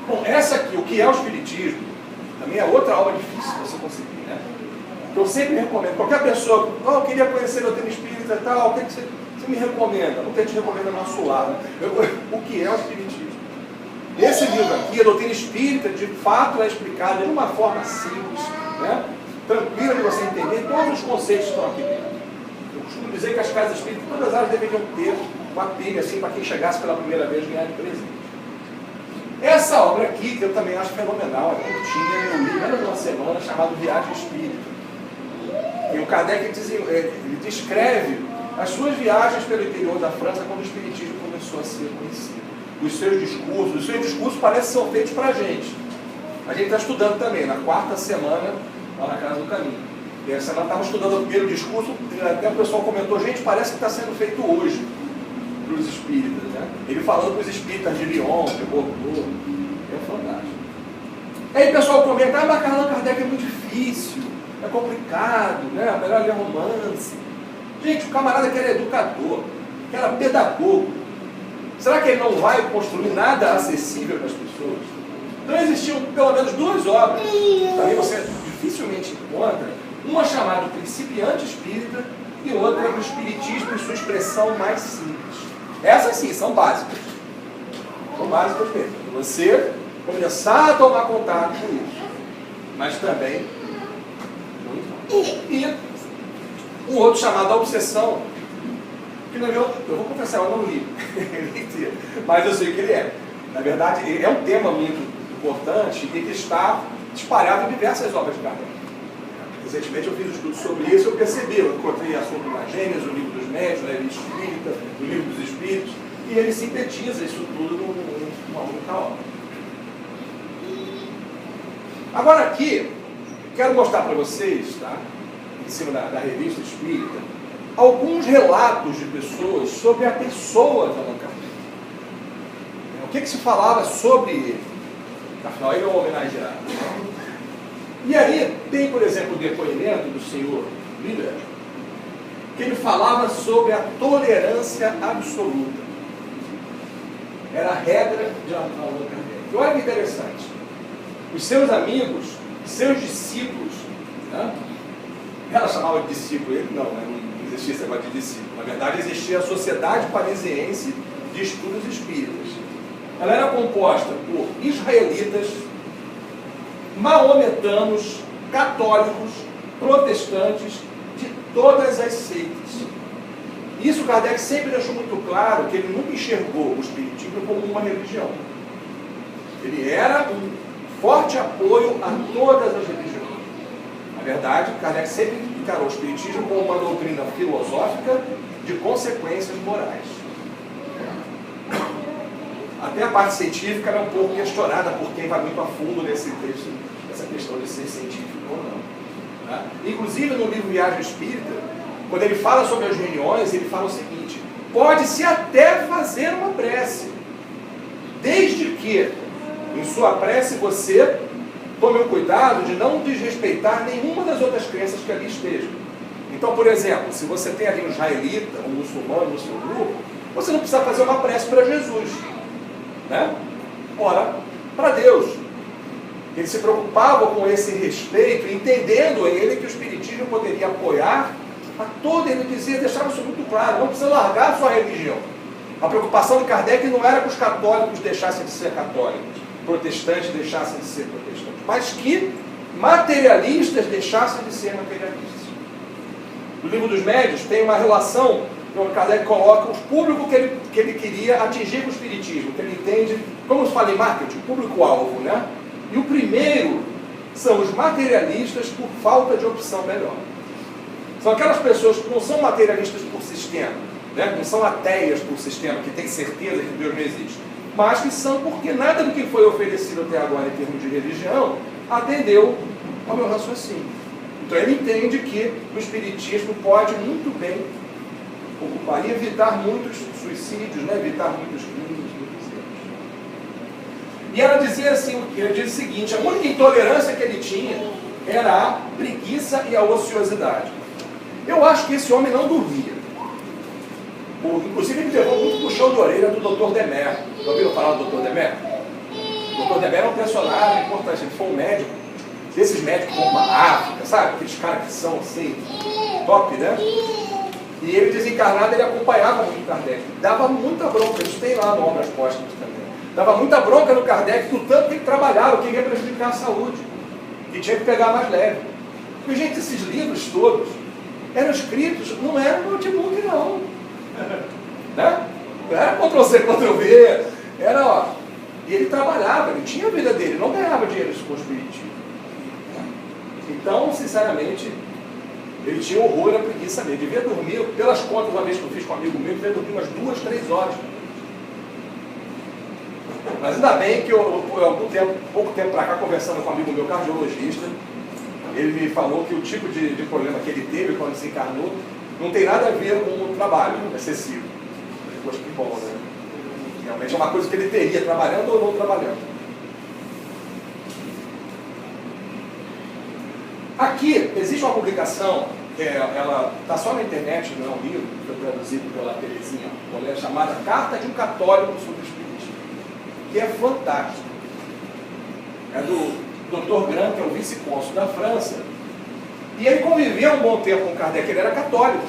Speaker 1: Bom, essa aqui, o que é o Espiritismo, também é outra obra difícil de você conseguir, né? Eu sempre recomendo, qualquer pessoa, eu queria conhecer a doutrina espírita e tal, o que você me recomenda? Não tem te recomenda nosso lado. O que é o Espiritismo? Esse livro aqui, a doutrina espírita, de fato é explicada de uma forma simples, né? Tranquila de você entender todos os conceitos que estão aqui dentro. Eu costumo dizer que as casas espíritas, todas elas deveriam ter uma pilha assim para quem chegasse pela primeira vez ganhar de presente. Essa obra aqui, que eu também acho fenomenal, é curtinha, eu li menos de uma semana, chamado Viagem Espírita. E o Kardec ele descreve as suas viagens pelo interior da França quando o Espiritismo começou a ser conhecido. Os seus discursos parecem ser feitos para a gente. A gente está estudando também, na 4ª semana, lá na Casa do Caminho. E essa semana estava estudando o primeiro discurso, até o pessoal comentou, gente, parece que está sendo feito hoje para os espíritas, né? Ele falando para os espíritas de Lyon, de Bordeaux, é fantástico. Aí o pessoal comenta, mas Allan Kardec é muito difícil, é complicado, né? Melhor ler romance. Gente, o camarada que era educador, que era pedagogo, será que ele não vai construir nada acessível para as pessoas? Então existiam pelo menos 2 obras, também você dificilmente encontra, uma chamada Principiante Espírita e outra o Espiritismo em sua expressão mais simples. Essas sim, são básicas. São básicas mesmo. Você começar a tomar contato com isso. Mas também e um outro chamado A Obsessão, que eu vou confessar, eu não li, mas eu sei que ele é. Na verdade, é um tema muito importante e que está espalhado em diversas obras de Kardec. Recentemente eu fiz um estudo sobre isso e eu percebi, eu encontrei assunto na Gênesis, no Livro dos Médiuns, na Revista Espírita, no Livro dos Espíritos, e ele sintetiza isso tudo numa única obra. Agora aqui, quero mostrar para vocês, tá, em cima da Revista Espírita, alguns relatos de pessoas sobre a pessoa de Allan Kardec. O que se falava sobre ele? Afinal, ele é um homenageado. E aí tem, por exemplo, o depoimento do senhor Miller, que ele falava sobre a tolerância absoluta. Era a regra de Allan Kardec. E olha que interessante. Os seus amigos, seus discípulos, né? Ela chamava de discípulo, ele não existia esse negócio de discípulo. Na verdade, existia a Sociedade Parisiense de Estudos Espíritas. Ela era composta por israelitas, maometanos, católicos, protestantes, de todas as seitas. Isso Kardec sempre deixou muito claro, que ele nunca enxergou o Espiritismo como uma religião. Ele era um forte apoio a todas as religiões. Na verdade, Kardec sempre encarou o Espiritismo como uma doutrina filosófica de consequências morais. Até a parte científica era um pouco questionada por quem vai muito a fundo nesse texto, essa questão de ser científico ou não. Tá? Inclusive no livro Viagem Espírita, quando ele fala sobre as reuniões, ele fala o seguinte: pode-se até fazer uma prece, desde que em sua prece você tome o cuidado de não desrespeitar nenhuma das outras crenças que ali estejam. Então, por exemplo, se você tem ali um israelita, um muçulmano no seu grupo, você não precisa fazer uma prece para Jesus, né? Ora para Deus. Ele se preocupava com esse respeito, entendendo ele que o Espiritismo poderia apoiar a todo. Ele dizia, deixava isso muito claro, não precisa largar a sua religião. A preocupação de Kardec não era que os católicos deixassem de ser católicos, protestantes deixassem de ser protestantes, mas que materialistas deixassem de ser materialistas. No Livro dos Médiuns tem uma relação, onde Kardec coloca o público que ele queria atingir com o Espiritismo, que ele entende, como se fala em marketing, público-alvo, né? E o primeiro são os materialistas por falta de opção melhor. São aquelas pessoas que não são materialistas por sistema, né? Não são ateias por sistema, que tem certeza que Deus não existe, mas que são porque nada do que foi oferecido até agora em termos de religião atendeu ao meu raciocínio. Então ele entende que o espiritismo pode muito bem ocupar e evitar muitos suicídios, né? Evitar muitos crimes, muitos erros. E ela dizia assim, ele diz o seguinte: a única intolerância que ele tinha era a preguiça e a ociosidade. Eu acho que esse homem não dormia. Inclusive ele levou muito puxão de orelha do Dr. Demer. Já ouviram falar do Dr. Demer? O Dr. Demer é um personagem importante. Ele foi um médico, desses médicos como a África, sabe? Aqueles caras que são assim, top, né? E ele desencarnado, ele acompanhava muito Kardec. Dava muita bronca, isso tem lá no Obras Póstumas também. Dava muita bronca no Kardec, do tanto que ele trabalhava, que ia prejudicar a saúde. E tinha que pegar mais leve. Porque, gente, esses livros todos eram escritos, não era no notebook, não. Né? Não era Ctrl-C, Ctrl-V. Era, ó. E ele trabalhava, ele tinha a vida dele, não ganhava dinheiro com o espiritismo. Então, sinceramente, ele tinha horror à preguiça mesmo. Devia dormir, pelas contas, uma vez que eu fiz com um amigo meu, devia dormir umas 2, 3 horas. Mas ainda bem que pouco tempo para cá, conversando com um amigo meu, cardiologista, ele me falou que o tipo de problema que ele teve quando se encarnou não tem nada a ver com o trabalho excessivo. Poxa, que bom, né? Realmente é uma coisa que ele teria, trabalhando ou não trabalhando. Aqui existe uma publicação, ela está só na internet, não é um livro, foi traduzido pela Terezinha Collet, chamada Carta de um Católico sobre o Espiritismo, que é fantástico. É do Dr. Grant, que é o vice-cônsul da França, e ele conviveu um bom tempo com Kardec, ele era católico,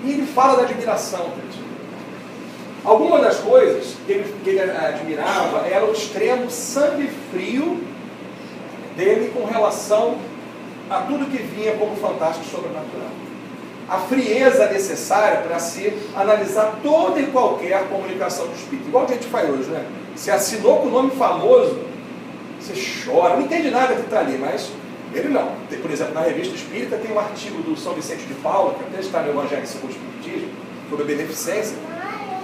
Speaker 1: e ele fala da admiração. Algumas das coisas que ele admirava era o extremo sangue frio dele com relação a tudo que vinha como fantástico sobrenatural. A frieza necessária para se analisar toda e qualquer comunicação do espírito. Igual a gente faz hoje, né? Você assinou com o nome famoso, você chora, não entende nada que está ali, mas ele não. Por exemplo, na Revista Espírita tem um artigo do São Vicente de Paula, que até está no Evangelho segundo o Espiritismo, sobre a beneficência,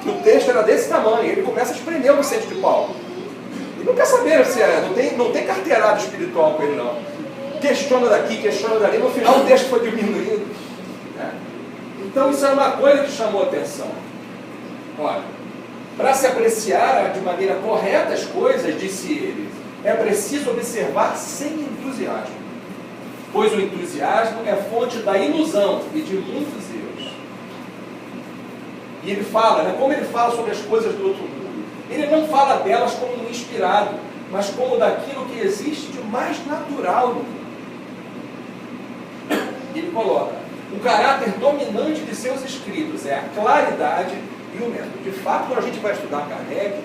Speaker 1: que o texto era desse tamanho, ele começa a espremer o Vicente de Paula. Ele não quer saber se não tem carteirada espiritual com ele, não. Questiona daqui, questiona dali, no final o texto foi diminuindo. Né? Então isso é uma coisa que chamou a atenção. Olha, para se apreciar de maneira correta as coisas, disse ele, é preciso observar sem entusiasmo, pois o entusiasmo é fonte da ilusão e de muitos erros. E ele fala, né, como ele fala sobre as coisas do outro mundo, ele não fala delas como um inspirado, mas como daquilo que existe de mais natural no mundo. Ele coloca, o caráter dominante de seus escritos é a claridade e o método. De fato, quando a gente vai estudar Kardec,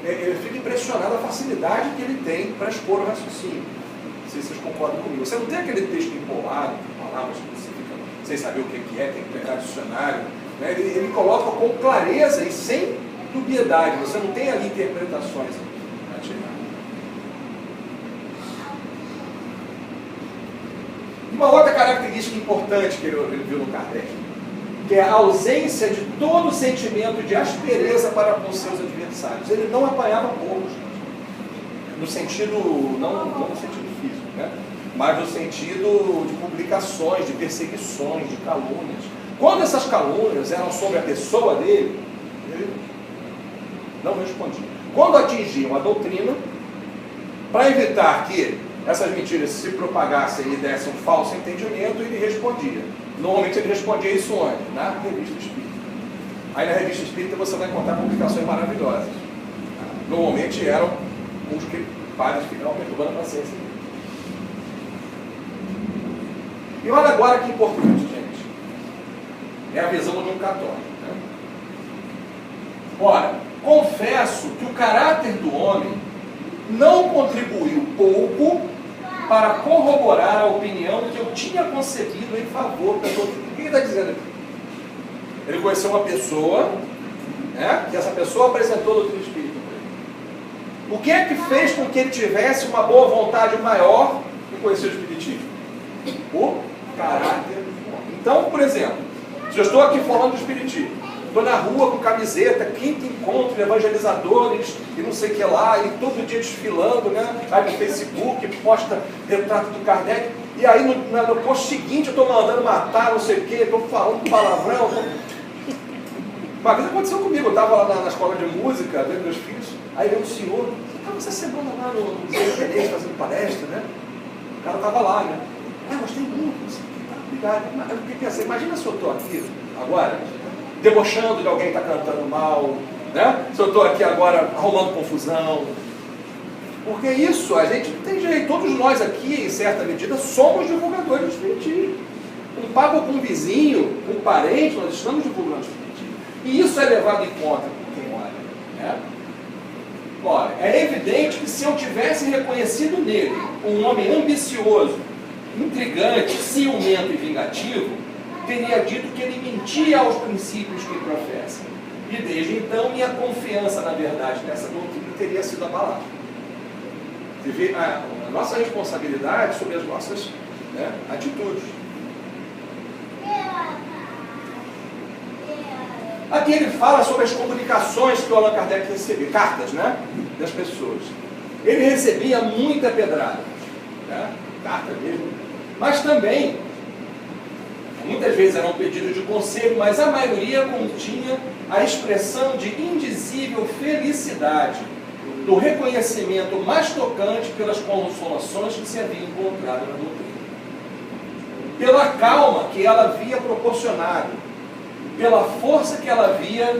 Speaker 1: ele fica impressionado a facilidade que ele tem para expor o raciocínio. Não sei se vocês concordam comigo. Você não tem aquele texto empolado, com palavras que você fica sem saber o que é, tem que pegar dicionário. Né? Ele coloca com clareza e sem dubiedade. Você não tem ali interpretações a tirar. Uma outra característica importante que ele viu no Kardec, que é a ausência de todo sentimento de aspereza para com seus adversários. Ele não apanhava poucos, no sentido, não no sentido físico, né? Mas no sentido de publicações, de perseguições, de calúnias. Quando essas calúnias eram sobre a pessoa dele, ele não respondia. Quando atingiam a doutrina, para evitar que essas mentiras se propagassem e dessem um falso entendimento, ele respondia. Normalmente ele respondia isso onde? Na Revista Espírita. Aí na Revista Espírita você vai encontrar publicações maravilhosas. Normalmente eram os que padres ficavam perturbando a paciência dele. E olha agora que importante, gente. É a visão de um católico. Né? Ora, confesso que o caráter do homem não contribuiu pouco para corroborar a opinião que eu tinha concebido em favor da doutrina. O que ele está dizendo aqui? Ele conheceu uma pessoa, né, que essa pessoa apresentou a doutrina espírita para ele. O que é que fez com que ele tivesse uma boa vontade maior em conhecer o espiritismo? O caráter do homem. Então, por exemplo, se eu estou aqui falando do espiritismo, Estou na rua com camiseta, quinto encontro de evangelizadores e não sei o que lá, e todo dia desfilando, né? Aí no Facebook, posta retrato do Kardec, e aí no post seguinte eu estou mandando matar, não sei o que, estou falando palavrão. Uma vez aconteceu comigo, eu estava lá na escola de música, vendo meus filhos, aí veio um senhor, estava essa semana lá no Museu Independente fazendo palestra, né? O cara estava lá, né? Gostei muito, não sei o que, tá, obrigado. Mas eu fiquei pensando, imagina se eu estou aqui agora, debochando de alguém que está cantando mal, né? Se eu estou aqui agora arrumando confusão. Porque isso, a gente não tem jeito, todos nós aqui, em certa medida, somos divulgadores do espiritismo. Um papo com um vizinho, com um parente, nós estamos divulgando o espiritismo. E isso é levado em conta por quem olha, né? Olha, é evidente que se eu tivesse reconhecido nele um homem ambicioso, intrigante, ciumento e vingativo, teria dito que ele mentia aos princípios que professa. E desde então minha confiança na verdade dessa doutrina teria sido abalada. Você vê a nossa responsabilidade sobre as nossas, né, atitudes. Aqui ele fala sobre as comunicações que o Allan Kardec recebia, cartas, né, das pessoas. Ele recebia muita pedrada, né, carta mesmo, mas também, muitas vezes eram pedidos de conselho, mas a maioria continha a expressão de indizível felicidade, do reconhecimento mais tocante pelas consolações que se haviam encontrado na doutrina, pela calma que ela havia proporcionado, pela força que ela havia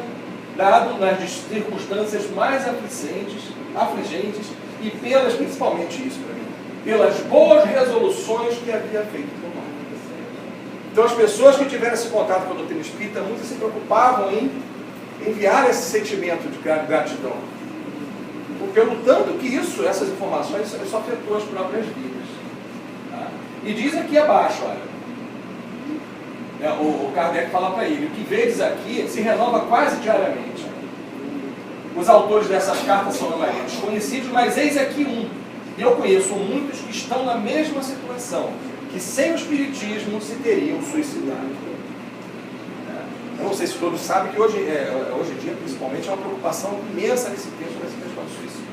Speaker 1: dado nas circunstâncias mais afligentes e pelas, principalmente isso para mim, pelas boas resoluções que havia feito tomar. Então as pessoas que tiveram esse contato com a doutrina espírita, muitas se preocupavam em enviar esse sentimento de gratidão. Pelo tanto que isso, essas informações, só afetou as próprias vidas. Tá? E diz aqui abaixo, olha, o Kardec fala para ele, o que vedes aqui se renova quase diariamente. Os autores dessas cartas são, na maioria, desconhecidos, mas eis aqui um. E eu conheço muitos que estão na mesma situação, que sem o espiritismo se teriam suicidado. Eu não sei se todos sabem que hoje em dia, principalmente, é uma preocupação imensa nesse texto, nessa questão do suicídio.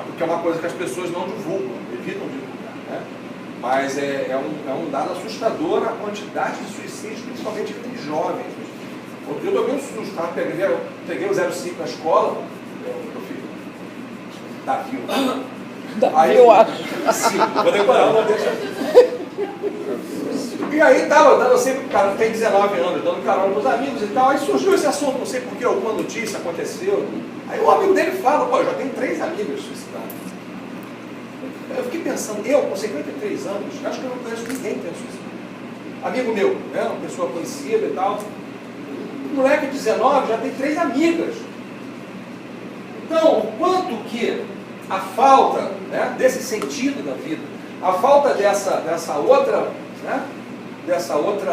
Speaker 1: Porque é uma coisa que as pessoas não divulgam, evitam divulgar, né? Mas é um dado assustador a quantidade de suicídios, principalmente entre jovens. Outro dia eu tomei um susto, tá? Peguei o 05 na escola, meu filho, Davi.
Speaker 2: Davi, eu acho.
Speaker 1: Sim, vou decorar, não deixa. E aí eu sempre, o cara tem 19 anos, dando carona para os amigos e tal, aí surgiu esse assunto, não sei porque, alguma notícia aconteceu. Aí o amigo dele fala, pô, eu já tenho 3 amigos suicidados. Eu fiquei pensando, eu com 53 anos, acho que eu não conheço ninguém que tenha suicidado. Amigo meu, né, uma pessoa conhecida e tal. Um moleque de 19 já tem 3 amigas. Então, o quanto que a falta, né, desse sentido da vida, a falta dessa outra, né, dessa outra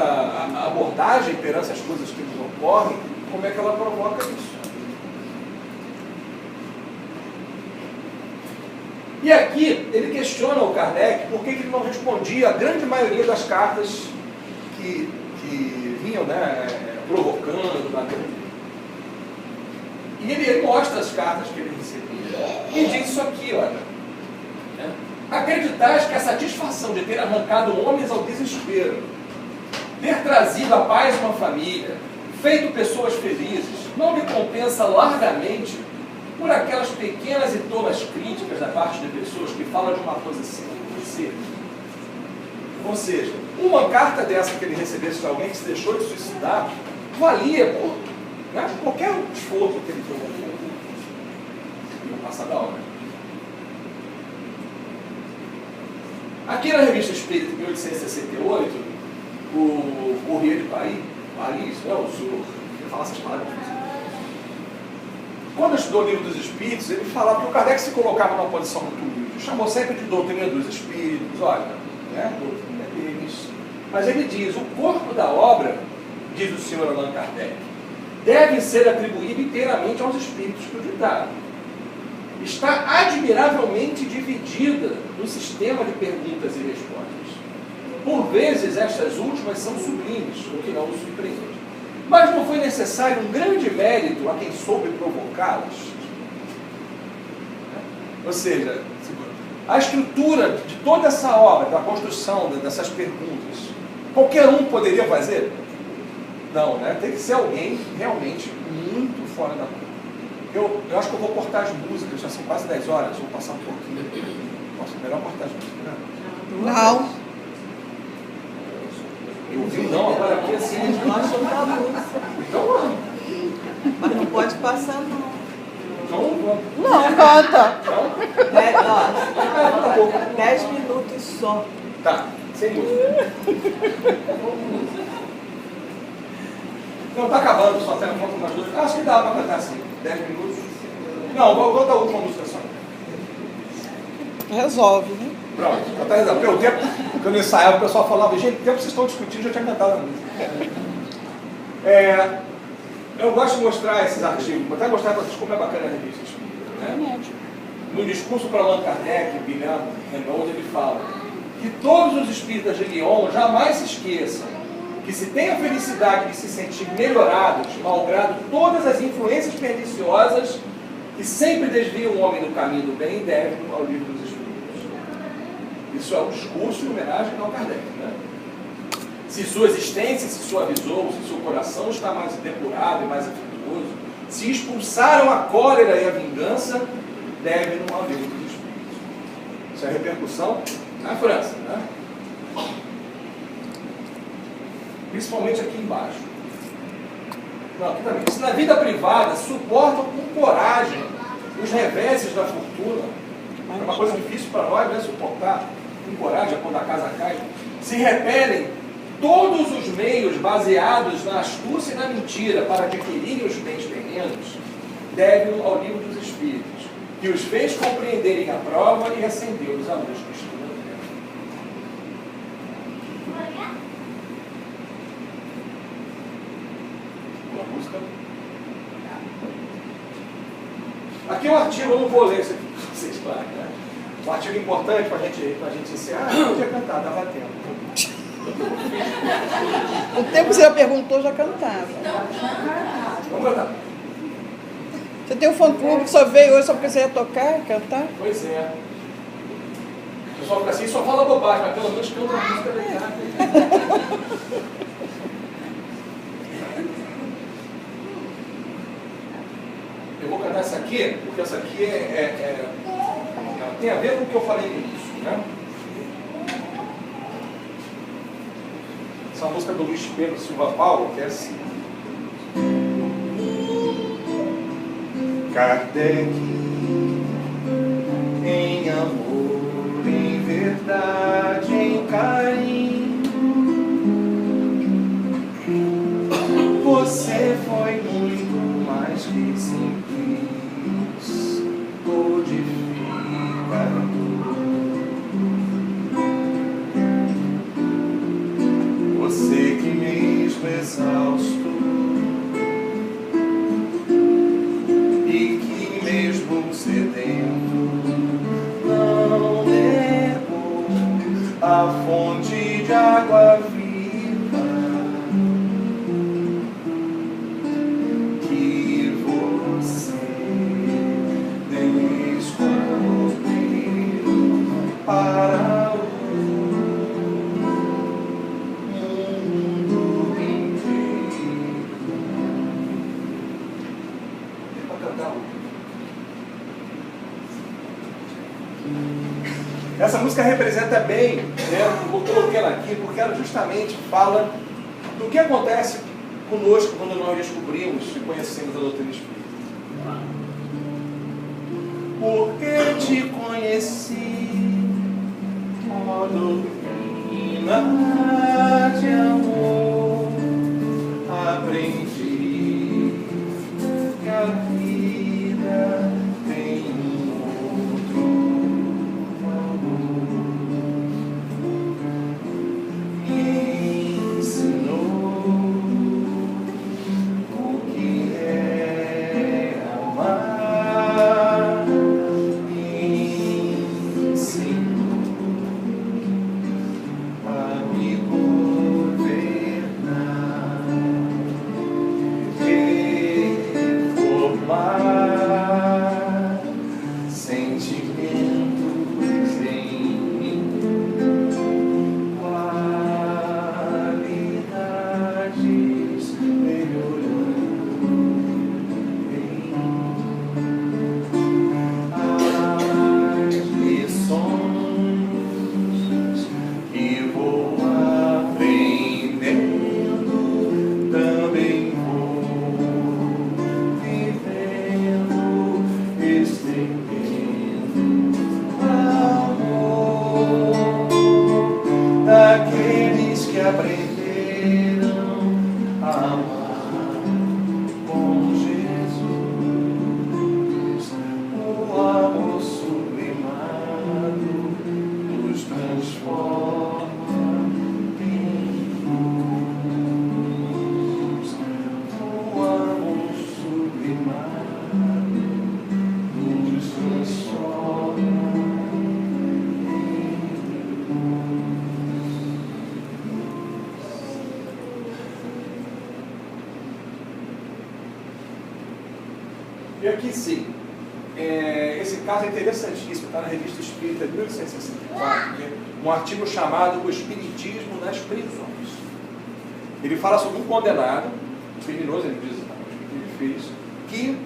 Speaker 1: abordagem perante as coisas que nos ocorrem, como é que ela provoca isso? E aqui ele questiona o Kardec por que ele não respondia a grande maioria das cartas que vinham, né, provocando. E ele mostra as cartas que ele recebia. E diz isso aqui, olha. Né? Acreditais que a satisfação de ter arrancado homens ao desespero, ter trazido a paz a uma família, feito pessoas felizes, não me compensa largamente por aquelas pequenas e tolas críticas da parte de pessoas que falam de uma coisa assim como você. Ou seja, uma carta dessa que ele recebesse de alguém que se deixou de suicidar, valia por, né, qualquer esforço que ele fez. Não passa da hora. Aqui na Revista Espírita, em 1868, o Courrier de Paris, não, o senhor, eu falar essas palavras. Quando estudou o Livro dos Espíritos, ele falava que o Kardec se colocava numa posição muito humilde. Chamou sempre de doutrina dos Espíritos, olha, né, doutrina deles. Mas ele diz, o corpo da obra, diz o senhor Allan Kardec, deve ser atribuído inteiramente aos Espíritos que o ditaram. Está admiravelmente dividida no sistema de perguntas e respostas. Por vezes, estas últimas são sublimes, o que não nos surpreende. Mas não foi necessário um grande mérito a quem soube provocá-las? Ou seja, a estrutura de toda essa obra, da construção dessas perguntas, qualquer um poderia fazer? Não, né? Tem que ser alguém realmente muito fora da curva. Eu acho que eu vou cortar as músicas, já são quase 10 horas, vou passar um pouquinho. Nossa, melhor cortar as músicas, né?
Speaker 2: Não.
Speaker 1: Eu ouvi não, agora aqui assim.
Speaker 4: Gosto da música.
Speaker 1: Então vamos.
Speaker 4: Mas não pode passar, não.
Speaker 1: Então vamos.
Speaker 2: Não, canta.
Speaker 1: Então,
Speaker 4: 10 minutos só.
Speaker 1: tá, sem música. Não, tá acabando, só tem falta umas duas. Acho que dá pra cantar assim, 10 minutos. Não, vou botar a última música só.
Speaker 2: Resolve, né?
Speaker 1: Pronto, já tá resolvido. Pelo tempo que eu não ensaiava, o pessoal falava, gente, o tempo que vocês estão discutindo, já tinha cantado a música. Eu gosto de mostrar esses artigos, vou até mostrar para vocês como é bacana a revista espírita, né? No discurso para Allan Kardec, William Renaud, ele fala que todos os espíritas de Lyon jamais se esqueçam que se tem a felicidade de se sentir melhorados, malgrado todas as influências perniciosas que sempre desviam o homem do caminho do bem, devem ao livro dos Espíritos. Isso é um discurso em homenagem ao Kardec, né? Se sua existência se suavizou, se seu coração está mais depurado e mais afetuoso, se expulsaram a cólera e a vingança, devem ao livro dos Espíritos. Isso é a repercussão na França, né? Principalmente aqui embaixo. Não, aqui também. Se na vida privada suportam com coragem os reveses da fortuna, é uma coisa difícil para nós, né? Suportar com coragem quando a casa cai. Se repelem todos os meios baseados na astúcia e na mentira para adquirirem os bens terrenos, devem ao livro dos Espíritos, que os fez compreenderem a prova e acendeu-os a luz cristã. Aqui é um artigo, eu não vou ler isso aqui para vocês, claro, né? Um artigo importante para a gente encerrar. Ah, podia cantar, dava tempo.
Speaker 2: O tempo que você já perguntou, já cantava.
Speaker 1: Vamos cantar.
Speaker 2: Você tem um fã-clube que só veio hoje só porque você ia tocar, cantar?
Speaker 1: Pois é. O pessoal fica assim, só fala bobagem, mas pelo menos canta a música legal. Eu vou cantar essa aqui, porque essa aqui tem a ver com o que eu falei no início, né? Essa música do Luiz Pedro Silva Paulo, que é assim. Kardec, em amor, em verdade, em carinho, você foi muito mais que simples, codificador. Você que mesmo exausto e que mesmo sedento não negou a fonte de água viva que você descobriu para o mundo inteiro. É para cantar o Essa música representa bem, né? Eu coloquei ela aqui porque ela justamente fala do que acontece conosco quando nós descobrimos e conhecemos a doutrina espírita. Porque te conheci, ó doutrina de amor, aprendi que a vida tem outro valor. Me ensinou o que é amar, me ensinou a me governar. aprenderam a amar com Jesus, o amor sublimado nos transforma em luz. O amor sublimado nos transforma. E aqui sim, esse caso é interessantíssimo, está na Revista Espírita de 1864, um artigo chamado O Espiritismo nas Prisões. Ele fala sobre um condenado, um criminoso, ele diz exatamente o que ele fez, que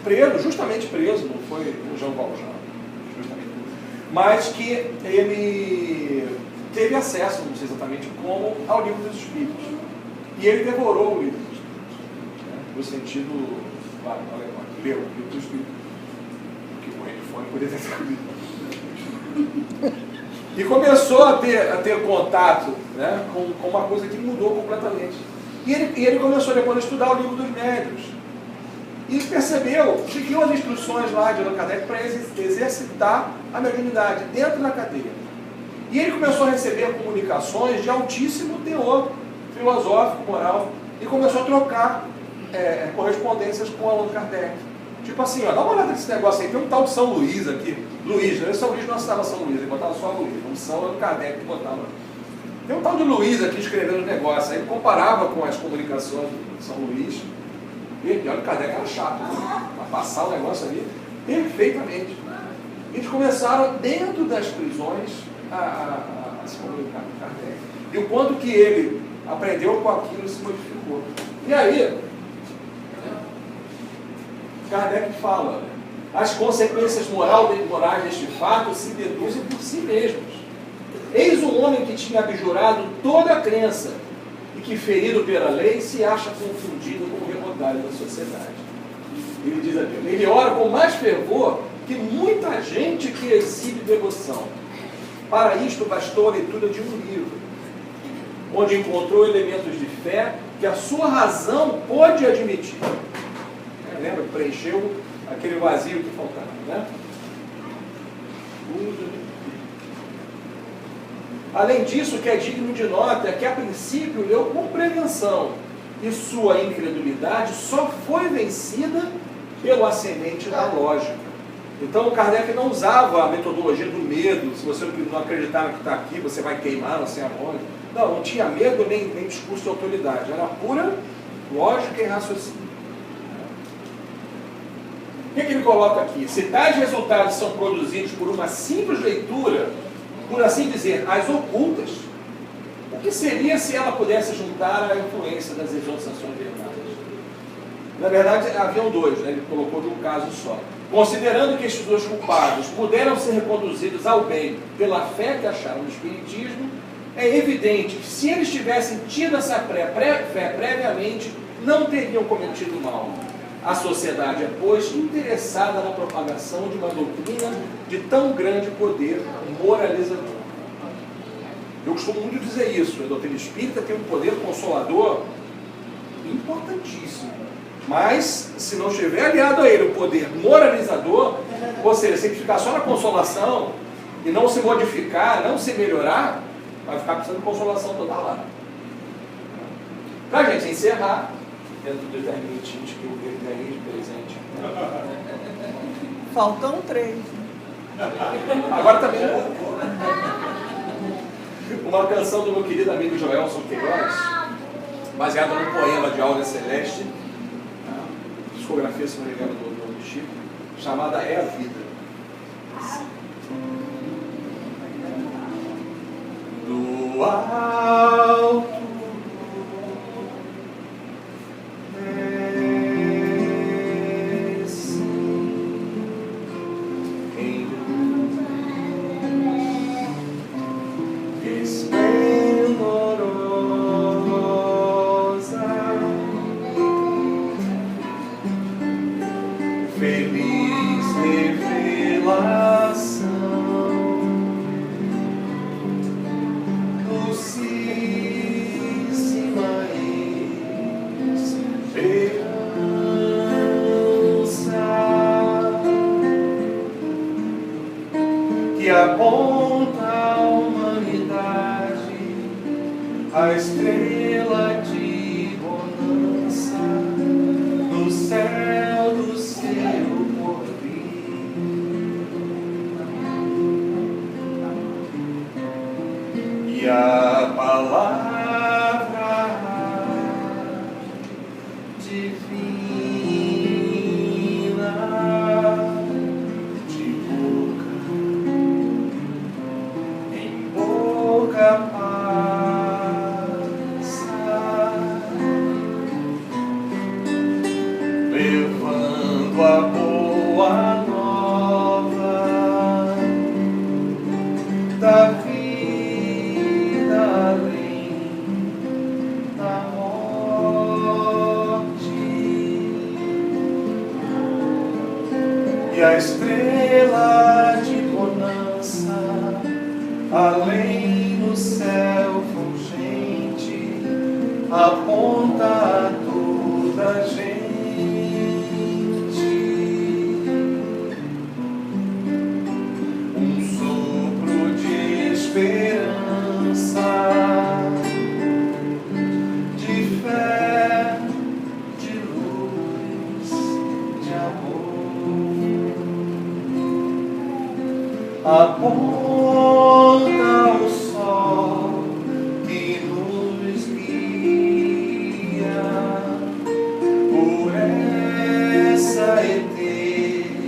Speaker 1: preso, justamente preso, não foi o Jean Valjean, justamente, mas que ele teve acesso, não sei exatamente como, ao livro dos Espíritos. E ele devorou o livro dos Espíritos, no sentido... Claro, leu o livro dos Espíritos, porque com ele fone poderia ter comido. E começou a ter contato, né, com uma coisa que mudou completamente. E ele começou depois a estudar o livro dos médiuns. E percebeu, seguiu as instruções lá de Allan Kardec para exercitar a mediunidade dentro da cadeia. E ele começou a receber comunicações de altíssimo teor filosófico, moral, e começou a trocar correspondências com Allan Kardec. Tipo assim, ó, dá uma olhada nesse negócio aí, tem um tal de São Luís aqui. Luís, né? São Luís não assinava São Luís, ele botava só Luís. Um São Allan Kardec que botava. Tem um tal de Luís aqui escrevendo o negócio. Aí ele comparava com as comunicações de São Luís. E olha, o Kardec era chato, né? Para passar o negócio ali perfeitamente. Eles começaram, dentro das prisões, a se comunicar com Kardec. E o quanto que ele aprendeu com aquilo se modificou. E aí, Kardec fala, as consequências morais deste fato se deduzem por si mesmos. Eis um homem que tinha abjurado toda a crença e que, ferido pela lei, se acha confundido com o remodário da sociedade. Ele diz aqui, ele ora com mais fervor que muita gente que exibe devoção. Para isto bastou a leitura de um livro, onde encontrou elementos de fé que a sua razão pôde admitir. Lembra? Preencheu aquele vazio que faltava, né? Além disso, o que é digno de nota é que, a princípio, leu com prevenção, e sua incredulidade só foi vencida pelo ascendente da lógica. Então, o Kardec não usava a metodologia do medo. Se você não acreditar no que está aqui, você vai queimar, não sei aonde. Não tinha medo nem discurso de autoridade. Era pura lógica e raciocínio. O que ele coloca aqui? Se tais resultados são produzidos por uma simples leitura, por assim dizer, as ocultas, o que seria se ela pudesse juntar a influência das exortações verbais? Na verdade, haviam dois, né? Ele colocou de um caso só. Considerando que estes dois culpados puderam ser reconduzidos ao bem pela fé que acharam no Espiritismo, é evidente que, se eles tivessem tido essa fé previamente, não teriam cometido mal. A sociedade é, pois, interessada na propagação de uma doutrina de tão grande poder moralizador. Eu costumo muito dizer isso, a doutrina espírita tem um poder consolador importantíssimo. Mas, se não estiver aliado a ele o poder moralizador, ou seja, se ele ficar só na consolação e não se modificar, não se melhorar, vai ficar precisando de consolação toda hora. Para a gente encerrar, dentro dos 10 minutinhos que eu ganhei de presente.
Speaker 4: Faltam 3.
Speaker 1: Agora também uma canção do meu querido amigo Joelson Queiroz, baseada num poema de Áurea Celeste, discografia, se não me engano, do Chico, chamada É a Vida. Do alto revelação do a estrela de bonança no céu do seu porvir. E a palavra divina de boca em boca passa, levando a boa nova da vida além da morte. E a estrela de bonança além no céu fulgente aponta a toda a gente um sopro de esperança, de fé, de luz, de amor. Aponta o sol que nos guia por essa eternidade.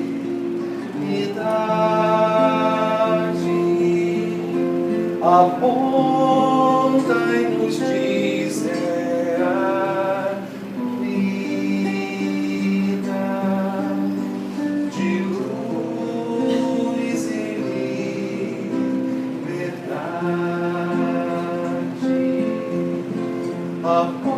Speaker 1: Aponta e nos diz é a vida de luz e liberdade.